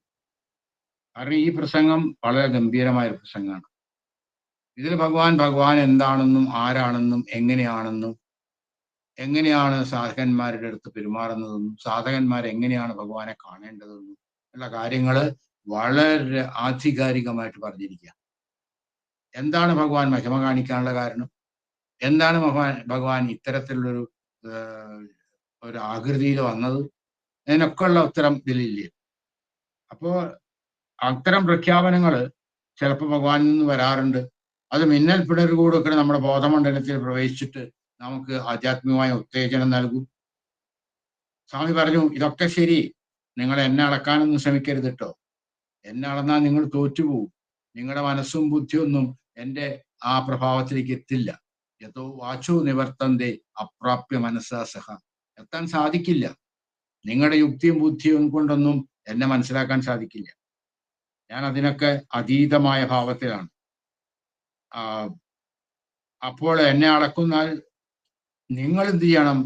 കാരണം ഈ പ്രസംഗം വളരെ ഗംഭീരമായ ഒരു പ്രസംഗമാണ്. ഇതിൽ ഭഗവാൻ എന്താണെന്നും ആരാണെന്നും എങ്ങനെയാണ് സാധകന്മാരുടെ അടുത്ത് പെരുമാറുന്നതെന്നും സാധകന്മാർ എങ്ങനെയാണ് ഭഗവാനെ കാണേണ്ടതെന്നും ഉള്ള കാര്യങ്ങള് വളരെ ആധികാരികമായിട്ട് പറഞ്ഞിരിക്കുക. എന്താണ് ഭഗവാൻ മഹിമ കാണിക്കാനുള്ള കാരണം? എന്താണ് ഭഗവാൻ ഇത്തരത്തിലുള്ളൊരു ഒരു ആകൃതിയിൽ വന്നത്? അതിനൊക്കെയുള്ള ഉത്തരം ഇതിലില്ലേ? അപ്പോ അത്തരം പ്രഖ്യാപനങ്ങൾ ചിലപ്പോൾ ഭഗവാനിൽ നിന്ന് വരാറുണ്ട്. അത് മിന്നൽ പിണരുകൂടൊക്കെ നമ്മുടെ ബോധമണ്ഡലത്തിൽ പ്രവേശിച്ചിട്ട് നമുക്ക് ആധ്യാത്മികമായ ഉത്തേജനം നൽകും. സ്വാമി പറഞ്ഞു, ഇതൊക്കെ ശരി, നിങ്ങൾ എന്നെ അളക്കാനൊന്നും ശ്രമിക്കരുത് കേട്ടോ. എന്നെ അളന്നാൽ നിങ്ങൾ തോറ്റുപോകും. നിങ്ങളുടെ മനസ്സും ബുദ്ധിയൊന്നും എൻ്റെ ആ പ്രഭാവത്തിലേക്ക് എത്തില്ല. യഥോ വാചോ നിവർത്തന്റെ അപ്രാപ്യ മനസ്സാസഹ. എത്താൻ സാധിക്കില്ല. നിങ്ങളുടെ യുക്തിയും ബുദ്ധിയും കൊണ്ടൊന്നും എന്നെ മനസ്സിലാക്കാൻ സാധിക്കില്ല. ഞാൻ അതിനൊക്കെ അതീതമായ ഭാവത്തിലാണ്. അപ്പോൾ എന്നെ അളക്കുന്നാൽ നിങ്ങൾ എന്ത് ചെയ്യണം?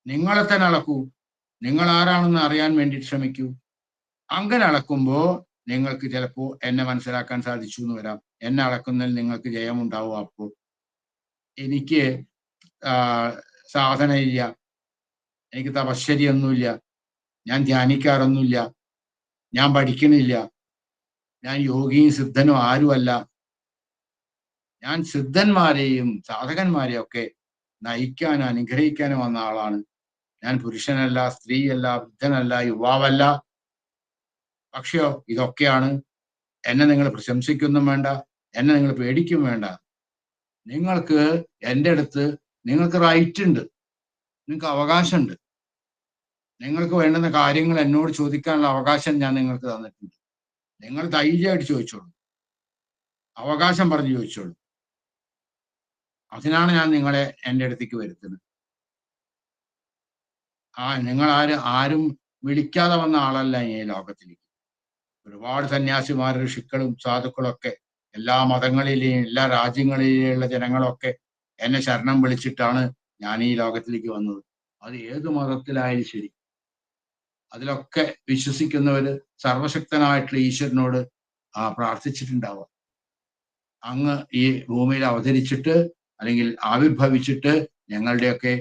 നിങ്ങളെ തന്നെ അളക്കൂ. നിങ്ങൾ ആരാണെന്ന് അറിയാൻ വേണ്ടി ശ്രമിക്കൂ. അങ്ങനെ അളക്കുമ്പോൾ നിങ്ങൾക്ക് ചിലപ്പോൾ എന്നെ മനസ്സിലാക്കാൻ സാധിച്ചു എന്ന് വരാം. എന്നെ അളക്കുന്നതിൽ നിങ്ങൾക്ക് ജയമുണ്ടാവും. അപ്പോൾ എനിക്ക് സാധനയില്ല, എനിക്ക് തപശ്ചര്യൊന്നുമില്ല, ഞാൻ ധ്യാനിക്കാറൊന്നുമില്ല, ഞാൻ പഠിക്കണില്ല, ഞാൻ യോഗിയും സിദ്ധനും ആരുമല്ല. ഞാൻ സിദ്ധന്മാരെയും സാധകന്മാരെയും ഒക്കെ നയിക്കാനും അനുഗ്രഹിക്കാനും വന്ന ആളാണ്. ഞാൻ പുരുഷനല്ല, സ്ത്രീയല്ല, വൃദ്ധനല്ല, യുവാവല്ല. പക്ഷെയോ ഇതൊക്കെയാണ്. എന്നെ നിങ്ങൾ പ്രശംസിക്കൊന്നും വേണ്ട, എന്നെ നിങ്ങൾ പേടിക്കും വേണ്ട. നിങ്ങൾക്ക് എൻ്റെ അടുത്ത് നിങ്ങൾക്ക് റൈറ്റ് ഉണ്ട്, നിങ്ങൾക്ക് അവകാശമുണ്ട്. നിങ്ങൾക്ക് വേണ്ടുന്ന കാര്യങ്ങൾ എന്നോട് ചോദിക്കാനുള്ള അവകാശം ഞാൻ നിങ്ങൾക്ക് തന്നിട്ടുണ്ട്. നിങ്ങൾ ധൈര്യമായിട്ട് ചോദിച്ചോളൂ, അവകാശം പറഞ്ഞു ചോദിച്ചോളൂ. അതിനാണ് ഞാൻ നിങ്ങളെ എൻ്റെ അടുത്തേക്ക് വരുത്തുന്നത്. നിങ്ങൾ ആരും വിളിക്കാതെ വന്ന ആളല്ല ഈ ലോകത്തിലേക്ക്. ഒരുപാട് സന്യാസിമാർ, ഋഷിക്കളും സാധുക്കളും ഒക്കെ എല്ലാ മതങ്ങളിലെയും എല്ലാ രാജ്യങ്ങളിലെയുള്ള ജനങ്ങളൊക്കെ എന്നെ ശരണം വിളിച്ചിട്ടാണ് ഞാൻ ഈ ലോകത്തിലേക്ക് വന്നത്. അത് ഏത് മതത്തിലായാലും ശരി, അതിലൊക്കെ വിശ്വസിക്കുന്നവര് സർവശക്തനായിട്ടുള്ള ഈശ്വരനോട് പ്രാർത്ഥിച്ചിട്ടുണ്ടാവുക, അങ്ങ് ഈ ഭൂമിയിൽ അവതരിച്ചിട്ട് അല്ലെങ്കിൽ ആവിർഭവിച്ചിട്ട് ഞങ്ങളുടെയൊക്കെ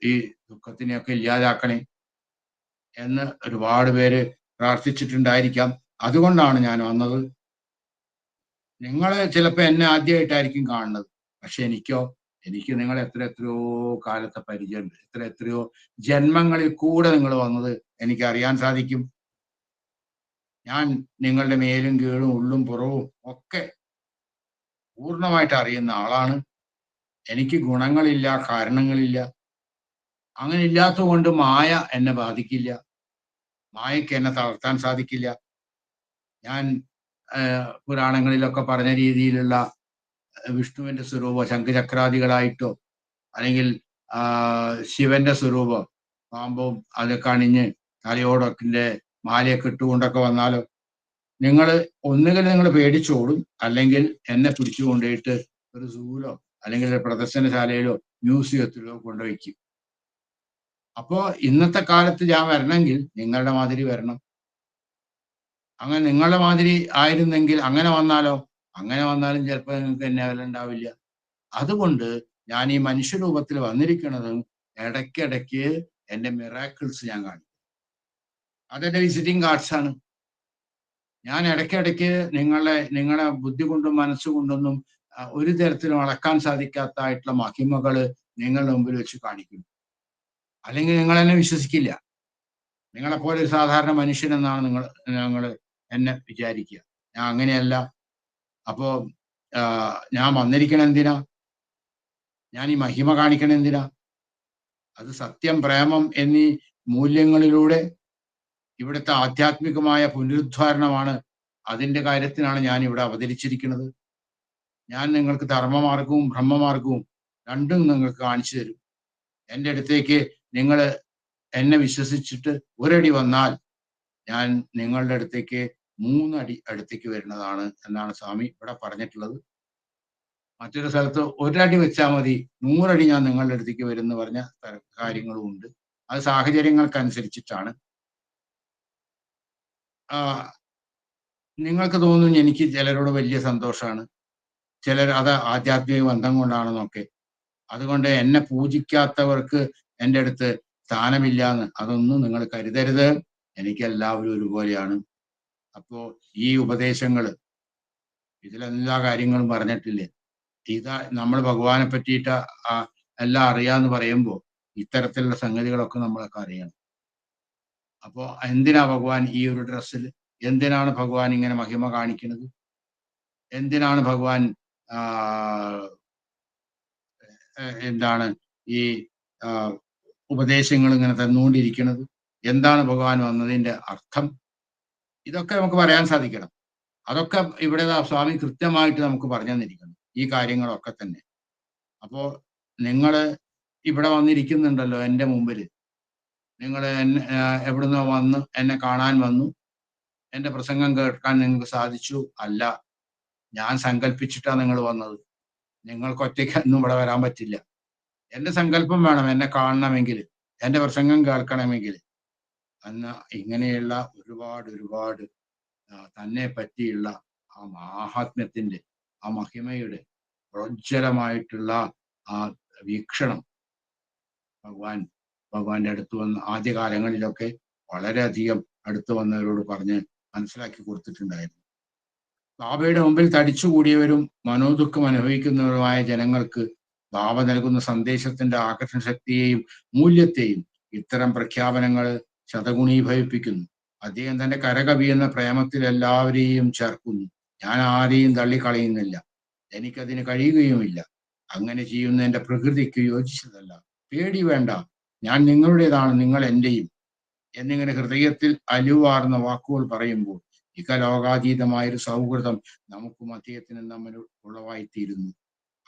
ഈ ദുഃഖത്തിനെയൊക്കെ ഇല്ലാതാക്കണേ എന്ന് ഒരുപാട് പേര് പ്രാർത്ഥിച്ചിട്ടുണ്ടായിരിക്കാം. അതുകൊണ്ടാണ് ഞാൻ വന്നത്. നിങ്ങൾ ചിലപ്പോൾ എന്നെ ആദ്യമായിട്ടായിരിക്കും കാണുന്നത്, പക്ഷെ എനിക്ക് നിങ്ങൾ എത്രയോ കാലത്തെ പരിചയമുണ്ട്. എത്രയോ ജന്മങ്ങളിൽ കൂടെ നിങ്ങൾ വന്നത് എനിക്ക് അറിയാൻ സാധിക്കും. ഞാൻ നിങ്ങളുടെ മേലും കീഴും ഉള്ളും പുറവും ഒക്കെ പൂർണ്ണമായിട്ട് അറിയുന്ന ആളാണ്. എനിക്ക് ഗുണങ്ങളില്ല, കാരണങ്ങളില്ല. അങ്ങനെ ഇല്ലാത്തത് കൊണ്ട് മായ എന്നെ ബാധിക്കില്ല, മായയ്ക്ക് എന്നെ തളർത്താൻ സാധിക്കില്ല. ഞാൻ പുരാണങ്ങളിലൊക്കെ പറഞ്ഞ രീതിയിലുള്ള വിഷ്ണുവിന്റെ സ്വരൂപം ശംഖചക്രാദികളായിട്ടോ അല്ലെങ്കിൽ ശിവന്റെ സ്വരൂപം പാമ്പും അതൊക്കെ അണിഞ്ഞ് തലയോടൊക്കെ മാലയൊക്കെ ഇട്ടുകൊണ്ടൊക്കെ വന്നാലോ, നിങ്ങൾ ഒന്നുകിൽ നിങ്ങൾ പേടിച്ചോടും, അല്ലെങ്കിൽ എന്നെ പിടിച്ചു കൊണ്ടുപോയിട്ട് ഒരു സൂലോ അല്ലെങ്കിൽ ഒരു പ്രദർശനശാലയിലോ മ്യൂസിയത്തിലോ കൊണ്ടുവയ്ക്കും. അപ്പോ ഇന്നത്തെ കാലത്ത് ഞാൻ വരണമെങ്കിൽ നിങ്ങളുടെ മാതിരി വരണം. അങ്ങനെ നിങ്ങളുടെ മാതിരി ആയിരുന്നെങ്കിൽ അങ്ങനെ വന്നാലോ, അങ്ങനെ വന്നാലും ചിലപ്പോൾ നിങ്ങൾക്ക് എന്നെ വില ഉണ്ടാവില്ല. അതുകൊണ്ട് ഞാൻ ഈ മനുഷ്യരൂപത്തിൽ വന്നിരിക്കുന്നത് ഇടയ്ക്കിടയ്ക്ക് എൻ്റെ മിറാക്കിൾസ് ഞാൻ കാണിക്കും. അതെന്റെ വിസിറ്റിംഗ് കാർഡ്സ് ആണ്. ഞാൻ ഇടയ്ക്കിടയ്ക്ക് നിങ്ങളെ ബുദ്ധി കൊണ്ടും മനസ്സുകൊണ്ടൊന്നും ഒരു തരത്തിലും അളക്കാൻ സാധിക്കാത്തതായിട്ടുള്ള മഹിമകള് നിങ്ങളുടെ മുമ്പിൽ വെച്ച് കാണിക്കും. അല്ലെങ്കിൽ നിങ്ങൾ എന്നെ വിശ്വസിക്കില്ല. നിങ്ങളെപ്പോലെ ഒരു സാധാരണ മനുഷ്യനെന്നാണ് ഞങ്ങൾ എന്നെ വിചാരിക്കുക. ഞാൻ അങ്ങനെയല്ല. അപ്പോ ഞാൻ വന്നിരിക്കണ എന്തിനാ? ഞാൻ ഈ മഹിമ കാണിക്കണ എന്തിനാ? അത് സത്യം, പ്രേമം എന്നീ മൂല്യങ്ങളിലൂടെ ഇവിടുത്തെ ആധ്യാത്മികമായ പുനരുദ്ധാരണമാണ്. അതിന്റെ കാര്യത്തിനാണ് ഞാൻ ഇവിടെ അവതരിച്ചിരിക്കുന്നത്. ഞാൻ നിങ്ങൾക്ക് ധർമ്മമാർഗവും ബ്രഹ്മമാർഗവും രണ്ടും നിങ്ങൾക്ക് കാണിച്ചു തരും. എൻ്റെ അടുത്തേക്ക് നിങ്ങൾ എന്നെ വിശ്വസിച്ചിട്ട് ഒരടി വന്നാൽ ഞാൻ നിങ്ങളുടെ അടുത്തേക്ക് 3 അടി അടുത്തേക്ക് വരുന്നതാണ് എന്നാണ് സ്വാമി ഇവിടെ പറഞ്ഞിട്ടുള്ളത്. മറ്റൊരു സ്ഥലത്ത് 1 അടി വെച്ചാൽ മതി, 100 അടി ഞാൻ നിങ്ങളുടെ അടുത്തേക്ക് വരും എന്ന് പറഞ്ഞ കാര്യങ്ങളും ഉണ്ട്. അത് സാഹചര്യങ്ങൾക്കനുസരിച്ചിട്ടാണ്. നിങ്ങൾക്ക് തോന്നും എനിക്ക് ചിലരോട് വലിയ സന്തോഷമാണ്, ചിലർ അത് ആധ്യാത്മിക ബന്ധം കൊണ്ടാണെന്നൊക്കെ. അതുകൊണ്ട് എന്നെ പൂജിക്കാത്തവർക്ക് എൻ്റെ അടുത്ത് സ്ഥാനമില്ല എന്ന് അതൊന്നും നിങ്ങൾ കരുതരുത്. എനിക്ക് എല്ലാവരും ഒരുപോലെയാണ്. അപ്പോ ഈ ഉപദേശങ്ങൾ ഇതിലെല്ലാ കാര്യങ്ങളും പറഞ്ഞിട്ടില്ലേ? ഇതാ നമ്മൾ ഭഗവാനെ പറ്റിയിട്ട് എല്ലാം അറിയാന്ന് പറയുമ്പോൾ ഇത്തരത്തിലുള്ള സംഗതികളൊക്കെ നമ്മളൊക്കെ അറിയണം. അപ്പോ എന്തിനാ ഭഗവാൻ ഈ ഒരു ഡ്രസ്സിൽ? എന്തിനാണ് ഭഗവാൻ ഇങ്ങനെ മഹിമ കാണിക്കുന്നത്? എന്തിനാണ് ഭഗവാൻ എന്താണ് ഈ ഉപദേശങ്ങൾ ഇങ്ങനെ തന്നുകൊണ്ടിരിക്കുന്നത്? എന്താണ് ഭഗവാൻ വന്നതിന്റെ അർത്ഥം? ഇതൊക്കെ നമുക്ക് പറയാൻ സാധിക്കണം. അതൊക്കെ ഇവിടെ സ്വാമി കൃത്യമായിട്ട് നമുക്ക് പറഞ്ഞു തന്നിരിക്കണം, ഈ കാര്യങ്ങളൊക്കെ തന്നെ. അപ്പോ നിങ്ങൾ ഇവിടെ വന്നിരിക്കുന്നുണ്ടല്ലോ എൻ്റെ മുമ്പിൽ. നിങ്ങൾ എവിടുന്നോ വന്ന് എന്നെ കാണാൻ വന്നു, എൻ്റെ പ്രസംഗം കേൾക്കാൻ നിങ്ങൾക്ക് സാധിച്ചു. അല്ല, ഞാൻ സങ്കല്പിച്ചിട്ടാണ് നിങ്ങൾ വന്നത്. നിങ്ങൾക്ക് ഒറ്റയ്ക്കൊന്നും ഇവിടെ വരാൻ പറ്റില്ല. എൻ്റെ സങ്കല്പം വേണം എന്നെ കാണണമെങ്കിൽ, എൻ്റെ പ്രസംഗം കേൾക്കണമെങ്കിൽ. അന്ന് ഇങ്ങനെയുള്ള ഒരുപാട് തന്നെ പറ്റിയുള്ള ആ മാഹാത്മ്യത്തിന്റെ, ആ മഹിമയുടെ പ്രോജ്വലമായിട്ടുള്ള ആ വീക്ഷണം ഭഗവാന്റെ അടുത്ത് വന്ന് ആദ്യകാലങ്ങളിലൊക്കെ വളരെയധികം അടുത്ത് വന്നവരോട് പറഞ്ഞ് മനസ്സിലാക്കി കൊടുത്തിട്ടുണ്ടായിരുന്നു. ബാബയുടെ മുമ്പിൽ തടിച്ചുകൂടിയവരും മനോദുഃഖം അനുഭവിക്കുന്നവരുമായ ജനങ്ങൾക്ക് ബാബ നൽകുന്ന സന്ദേശത്തിന്റെ ആകർഷണ ശക്തിയെയും മൂല്യത്തെയും ഇത്തരം പ്രഖ്യാപനങ്ങൾ ശതഗുണീഭവിപ്പിക്കുന്നു. അദ്ദേഹം തന്റെ കരകവിയുന്ന പ്രേമത്തിൽ എല്ലാവരെയും ചേർക്കുന്നു. ഞാൻ ആരെയും തള്ളിക്കളയുന്നില്ല, എനിക്കതിന് കഴിയുകയുമില്ല. അങ്ങനെ ചെയ്യുന്ന എൻ്റെ പ്രകൃതിക്ക് യോജിച്ചതല്ല. പേടി വേണ്ട, ഞാൻ നിങ്ങളുടേതാണ്, നിങ്ങൾ എൻ്റെയും എന്നിങ്ങനെ ഹൃദയത്തിൽ അലിവാർന്ന വാക്കുകൾ പറയുമ്പോൾ ഇകലോകാതീതമായൊരു സൗഹൃദം നമുക്കും അദ്ദേഹത്തിനും തമ്മിൽ ഉളവായിത്തീരുന്നു.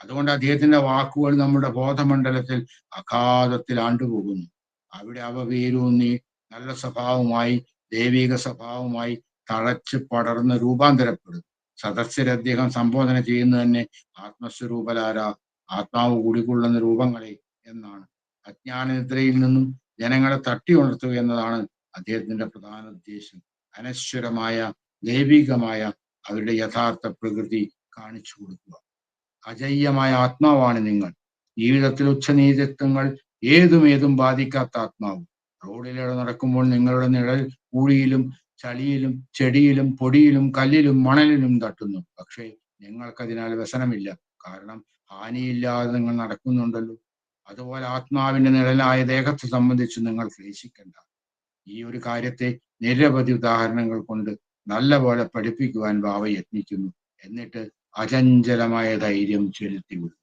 അതുകൊണ്ട് അദ്ദേഹത്തിന്റെ വാക്കുകൾ നമ്മുടെ ബോധമണ്ഡലത്തിൽ അഗാധത്തിൽ ആണ്ടുപോകുന്നു. അവിടെ അവ വേരൂന്നി നല്ല സ്വഭാവമായി, ദൈവിക സ്വഭാവമായി തഴച്ച് പടർന്ന് രൂപാന്തരപ്പെടും. സദസ്യരെ അദ്ദേഹം സംബോധന ചെയ്യുന്നത് തന്നെ ആത്മസ്വരൂപലാര, ആത്മാവ് കുടികൊള്ളുന്ന രൂപങ്ങളെ എന്നാണ്. അജ്ഞാനനിദ്രയിൽ നിന്നും ജനങ്ങളെ തട്ടി ഉണർത്തുക എന്നതാണ് അദ്ദേഹത്തിന്റെ പ്രധാന ഉദ്ദേശം. അനശ്വരമായ ദൈവികമായ അവരുടെ യഥാർത്ഥ പ്രകൃതി കാണിച്ചു കൊടുക്കുക. അജയ്യമായ ആത്മാവാണ് നിങ്ങൾ. ജീവിതത്തിൽ ഉച്ചനീചത്വങ്ങൾ ഏതും ബാധിക്കാത്ത ആത്മാവ്. റോഡിലൂടെ നടക്കുമ്പോൾ നിങ്ങളുടെ നിഴൽ പൂഴിയിലും ചളിയിലും ചെടിയിലും പൊടിയിലും കല്ലിലും മണലിലും തട്ടുന്നു. പക്ഷേ നിങ്ങൾക്കതിനാൽ വ്യസനമില്ല, കാരണം ഹാനിയില്ലാതെ നിങ്ങൾ നടക്കുന്നുണ്ടല്ലോ. അതുപോലെ ആത്മാവിന്റെ നിഴലായ ദേഹത്തെ സംബന്ധിച്ച് നിങ്ങൾ ക്ലേശിക്കണ്ട. ഈ ഒരു കാര്യത്തെ നിരവധി ഉദാഹരണങ്ങൾ കൊണ്ട് നല്ലപോലെ പഠിപ്പിക്കുവാൻ ബാബ യത്നിക്കുന്നു. എന്നിട്ട് അചഞ്ചലമായ ധൈര്യം ചെലുത്തി വിടും.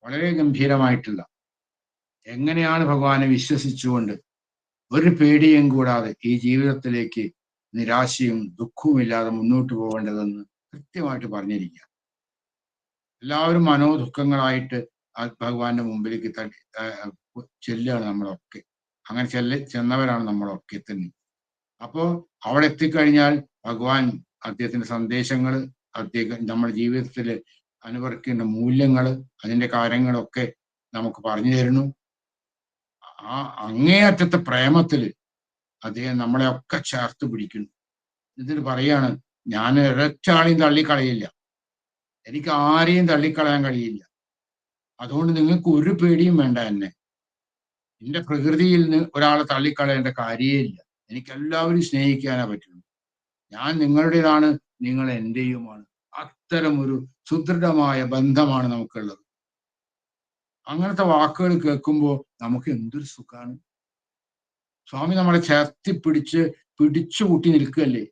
വളരെ ഗംഭീരമായിട്ടുള്ള, എങ്ങനെയാണ് ഭഗവാനെ വിശ്വസിച്ചുകൊണ്ട് ഒരു പേടിയും കൂടാതെ ഈ ജീവിതത്തിലേക്ക് നിരാശയും ദുഃഖവും ഇല്ലാതെ മുന്നോട്ട് പോകേണ്ടതെന്ന് കൃത്യമായിട്ട് പറഞ്ഞിരിക്കുക. എല്ലാവരും മനോദുഃഖങ്ങളായിട്ട് ഭഗവാന്റെ മുമ്പിലേക്ക് ചെല്ലുകയാണ് നമ്മളൊക്കെ. അങ്ങനെ ചെന്നവരാണ് നമ്മളൊക്കെ തന്നെ. അപ്പോ അവിടെ എത്തിക്കഴിഞ്ഞാൽ ഭഗവാൻ അദ്ദേഹത്തിന്റെ സന്ദേശങ്ങൾ, അദ്ദേഹം നമ്മുടെ ജീവിതത്തിൽ അനുവർത്തിക്കേണ്ട മൂല്യങ്ങൾ, അതിന്റെ കാര്യങ്ങളൊക്കെ നമുക്ക് പറഞ്ഞു തരുന്നു. ആ അങ്ങേയറ്റത്തെ പ്രേമത്തില് അദ്ദേഹം നമ്മളെ ഒക്കെ ചേർത്ത് പിടിക്കുന്നു. ഇതിൽ പറയാണ്, ഞാൻ ഒരൊറ്റാളെയും തള്ളിക്കളയില്ല, എനിക്ക് ആരെയും തള്ളിക്കളയാൻ കഴിയില്ല, അതുകൊണ്ട് നിങ്ങൾക്ക് ഒരു പേടിയും വേണ്ട. എന്റെ പ്രകൃതിയിൽ നിന്ന് ഒരാളെ തള്ളിക്കളയേണ്ട കാര്യമേ ഇല്ല. എനിക്ക് എല്ലാവരും സ്നേഹിക്കാനേ പറ്റുള്ളൂ. ഞാൻ നിങ്ങളുടേതാണ്, നിങ്ങൾ എന്റെയുമാണ്. അത്തരം ഒരു സുദൃഢമായ ബന്ധമാണ് നമുക്കുള്ളത്. അങ്ങനത്തെ വാക്കുകൾ കേൾക്കുമ്പോൾ നമുക്ക് എന്തൊരു സുഖാണ്. സ്വാമി നമ്മളെ ചേർത്തി പിടിച്ചു കൂട്ടി നിൽക്കുകയല്ലേ.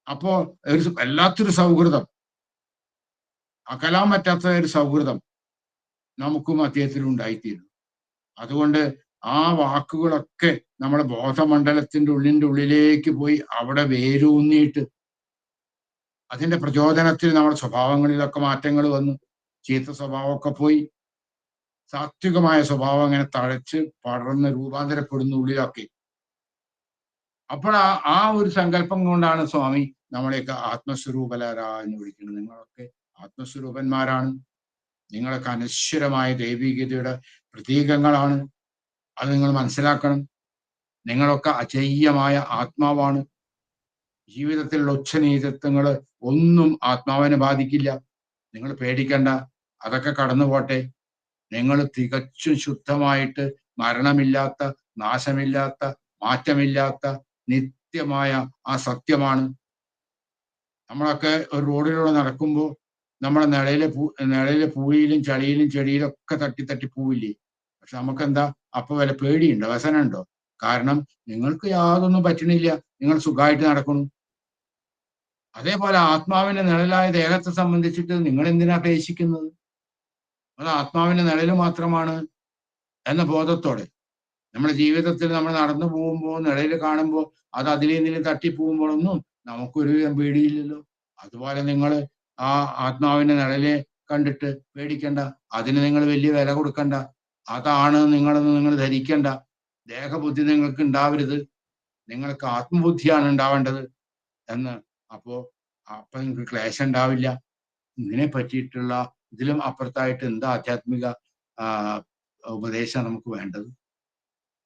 അപ്പോ വല്ലാത്തൊരു സൗഹൃദം, അകലാൻ പറ്റാത്ത ഒരു സൗഹൃദം നമുക്കും അദ്ദേഹത്തിനും ഉണ്ടായിത്തീരുന്നു. അതുകൊണ്ട് ആ വാക്കുകളൊക്കെ നമ്മുടെ ബോധമണ്ഡലത്തിന്റെ ഉള്ളിലേക്ക് പോയി അവിടെ വേരൂന്നിയിട്ട് അതിന്റെ പ്രചോദനത്തിൽ നമ്മുടെ സ്വഭാവങ്ങളിലൊക്കെ മാറ്റങ്ങൾ വന്നു. ചീത്ത സ്വഭാവമൊക്കെ പോയി സാത്വികമായ സ്വഭാവം അങ്ങനെ തഴച്ച് പടർന്ന് രൂപാന്തരപ്പെടുന്ന ഉള്ളിലൊക്കെ. അപ്പോൾ ആ ഒരു സങ്കല്പം കൊണ്ടാണ് സ്വാമി നമ്മളെയൊക്കെ ആത്മസ്വരൂപലരാ എന്ന് വിളിക്കുന്നത്. നിങ്ങളൊക്കെ ആത്മസ്വരൂപന്മാരാണ്, നിങ്ങളൊക്കെ അനശ്വരമായ ദൈവികതയുടെ പ്രതീകങ്ങളാണ്. അത് നിങ്ങൾ മനസ്സിലാക്കണം. നിങ്ങളൊക്കെ അജയ്യമായ ആത്മാവാണ്. ജീവിതത്തിലുള്ള ഉച്ചനീചത്വങ്ങൾ ഒന്നും ആത്മാവിനെ ബാധിക്കില്ല. നിങ്ങൾ പേടിക്കണ്ട, അതൊക്കെ കടന്നു പോട്ടെ. നിങ്ങൾ തികച്ചും ശുദ്ധമായിട്ട് മരണമില്ലാത്ത, നാശമില്ലാത്ത, മാറ്റമില്ലാത്ത നിത്യമായ ആ സത്യമാണ്. നമ്മളൊക്കെ ഒരു റോഡിലൂടെ നടക്കുമ്പോൾ നമ്മളെ നിഴലിലെ പൂയിലും ചളിയിലും ചെടിയിലും ഒക്കെ തട്ടി പോവില്ലേ? പക്ഷെ നമുക്കെന്താ അപ്പൊ വല്ല പേടിയുണ്ടോ, വ്യസനമുണ്ടോ? കാരണം നിങ്ങൾക്ക് യാതൊന്നും പറ്റണില്ല, നിങ്ങൾ സുഖമായിട്ട് നടക്കുന്നു. അതേപോലെ ആത്മാവിന്റെ നിഴലായ ദേഹത്തെ സംബന്ധിച്ചിട്ട് നിങ്ങൾ എന്തിനാ ക്ലേശിക്കുന്നത്? അത് ആത്മാവിന്റെ നിഴല് മാത്രമാണ് എന്ന ബോധത്തോടെ നമ്മുടെ ജീവിതത്തിൽ നമ്മൾ നടന്നു പോകുമ്പോൾ നിഴല് കാണുമ്പോൾ അത് അതിലേന്തിലും തട്ടിപ്പോകുമ്പോഴൊന്നും നമുക്കൊരു പേടിയില്ലല്ലോ. അതുപോലെ നിങ്ങൾ ആ ആത്മാവിന്റെ നിഴലെ കണ്ടിട്ട് പേടിക്കണ്ട, അതിന് നിങ്ങൾ വലിയ വില കൊടുക്കണ്ട. അതാണ് നിങ്ങളെന്ന് നിങ്ങൾ ധരിക്കണ്ട. ദേഹബുദ്ധി നിങ്ങൾക്ക് ഉണ്ടാവരുത്, നിങ്ങൾക്ക് ആത്മബുദ്ധിയാണ് ഉണ്ടാവേണ്ടത് എന്ന്. അപ്പോ നിങ്ങൾക്ക് ക്ലേശം ഉണ്ടാവില്ല. ഇതിനെ പറ്റിയിട്ടുള്ള ഇതിലും അപ്പുറത്തായിട്ട് എന്താ ആധ്യാത്മിക ഉപദേശം നമുക്ക് വേണ്ടത്?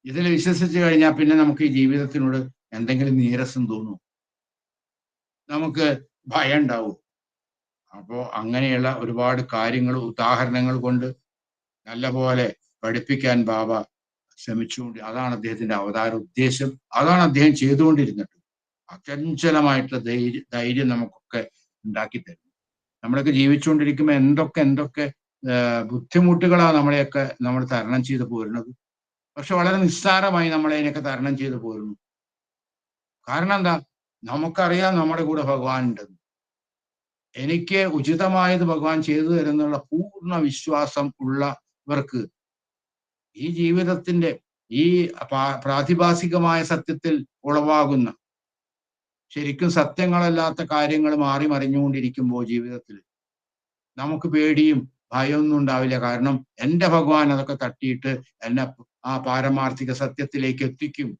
ഇതിൽ വിശ്വസിച്ച് കഴിഞ്ഞാൽ പിന്നെ നമുക്ക് ഈ ജീവിതത്തിനോട് എന്തെങ്കിലും നീരസം തോന്നും, നമുക്ക് ഭയം ഉണ്ടാവും. അപ്പോ അങ്ങനെയുള്ള ഒരുപാട് കാര്യങ്ങൾ ഉദാഹരണങ്ങൾ കൊണ്ട് നല്ലപോലെ പഠിപ്പിക്കാൻ ബാബ ശ്രമിച്ചുകൊണ്ട്, അതാണ് അദ്ദേഹത്തിന്റെ അവതാര ഉദ്ദേശം, അതാണ് അദ്ദേഹം ചെയ്തുകൊണ്ടിരുന്നത്. അചഞ്ചലമായിട്ടുള്ള ധൈര്യം നമുക്കൊക്കെ ഉണ്ടാക്കി തരും. നമ്മളൊക്കെ ജീവിച്ചുകൊണ്ടിരിക്കുമ്പോൾ എന്തൊക്കെ ബുദ്ധിമുട്ടുകളാണ് നമ്മൾ തരണം ചെയ്ത് പോരുന്നത്. പക്ഷെ വളരെ നിസ്സാരമായി നമ്മൾ അതിനൊക്കെ തരണം ചെയ്ത് പോരുന്നു. കാരണം എന്താ? നമുക്കറിയാം നമ്മുടെ കൂടെ ഭഗവാൻ ഉണ്ടെന്ന്. എനിക്ക് ഉചിതമായത് ഭഗവാൻ ചെയ്തു തരുന്നുള്ള പൂർണ്ണ വിശ്വാസം ഉള്ളവർക്ക് ഈ ജീവിതത്തിന്റെ ഈ പ്രാതിഭാസികമായ സത്യത്തിൽ ഉളവാകുന്ന ശരിക്കും സത്യങ്ങളല്ലാത്ത കാര്യങ്ങൾ മാറി മറിഞ്ഞുകൊണ്ടിരിക്കുമ്പോൾ ജീവിതത്തിൽ നമുക്ക് പേടിയും ഭയമൊന്നും ഉണ്ടാവില്ല. കാരണം എൻ്റെ ഭഗവാൻ അതൊക്കെ തട്ടിയിട്ട് എന്നെ ആ പാരമാർത്ഥിക സത്യത്തിലേക്ക് എത്തിക്കും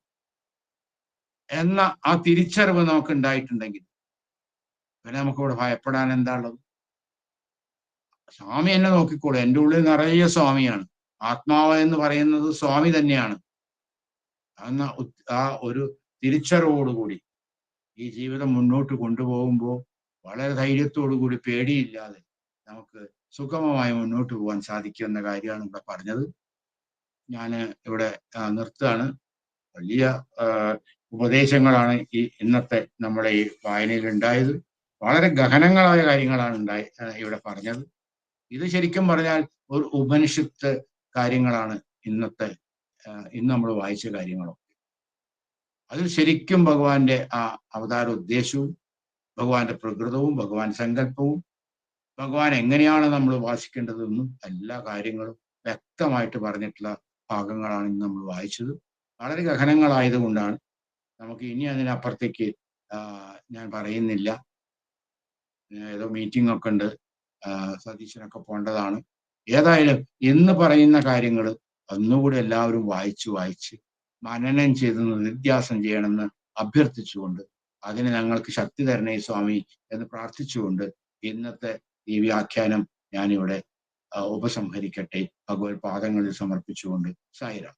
എന്ന ആ തിരിച്ചറിവ് നമുക്ക് ഉണ്ടായിട്ടുണ്ടെങ്കിൽ പിന്നെ നമുക്കിവിടെ ഭയപ്പെടാൻ എന്താ ഉള്ളത്? സ്വാമി എന്നെ നോക്കിക്കോളൂ, എൻ്റെ ഉള്ളിൽ നിറയെ സ്വാമിയാണ്. ആത്മാവ് എന്ന് പറയുന്നത് സ്വാമി തന്നെയാണ് എന്ന ആ ഒരു തിരിച്ചറിവോടുകൂടി ഈ ജീവിതം മുന്നോട്ട് കൊണ്ടുപോകുമ്പോൾ വളരെ ധൈര്യത്തോടു കൂടി പേടിയില്ലാതെ നമുക്ക് സുഗമമായി മുന്നോട്ട് പോകാൻ സാധിക്കുമെന്ന കാര്യമാണ് ഇവിടെ പറഞ്ഞത്. ഞാൻ ഇവിടെ നിർത്തുകയാണ്. വലിയ ഉപദേശങ്ങളാണ് ഇന്നത്തെ നമ്മുടെ ഈ വായനയിൽ ഉണ്ടായത്. വളരെ ഗഹനങ്ങളായ കാര്യങ്ങളാണ് ഇവിടെ പറഞ്ഞത്. ഇത് ശരിക്കും പറഞ്ഞാൽ ഒരു ഉപനിഷത്ത് കാര്യങ്ങളാണ് ഇന്ന് നമ്മൾ വായിച്ച കാര്യങ്ങളൊക്കെ. അതിൽ ശരിക്കും ഭഗവാന്റെ ആ അവതാര ഉദ്ദേശവും ഭഗവാന്റെ പ്രകൃതവും ഭഗവാൻ സങ്കല്പവും ഭഗവാൻ എങ്ങനെയാണ് നമ്മൾ ഉപാസിക്കേണ്ടതെന്നും എല്ലാ കാര്യങ്ങളും വ്യക്തമായിട്ട് പറഞ്ഞിട്ടുള്ള ഭാഗങ്ങളാണ് ഇന്ന് നമ്മൾ വായിച്ചത്. വളരെ ഗഹനങ്ങളായതുകൊണ്ടാണ് നമുക്ക് ഇനി അതിനപ്പുറത്തേക്ക് ഞാൻ പറയുന്നില്ല. ഏതോ മീറ്റിംഗ് ഒക്കെ ഉണ്ട്, സതീശനൊക്കെ പോകേണ്ടതാണ്. ഏതായാലും ഇന്ന് പറയുന്ന കാര്യങ്ങൾ ഒന്നുകൂടി എല്ലാവരും വായിച്ച് മനനം ചെയ്ത് നിത്യാസം ചെയ്യണമെന്ന് അഭ്യർത്ഥിച്ചുകൊണ്ട്, അതിന് ഞങ്ങൾക്ക് ശക്തി തരണേ സ്വാമി എന്ന് പ്രാർത്ഥിച്ചുകൊണ്ട് ഇന്നത്തെ ഈ വ്യാഖ്യാനം ഞാനിവിടെ ഉപസംഹരിക്കട്ടെ. ഭഗവത് പാദങ്ങളിൽ സമർപ്പിച്ചുകൊണ്ട് സായിരാം.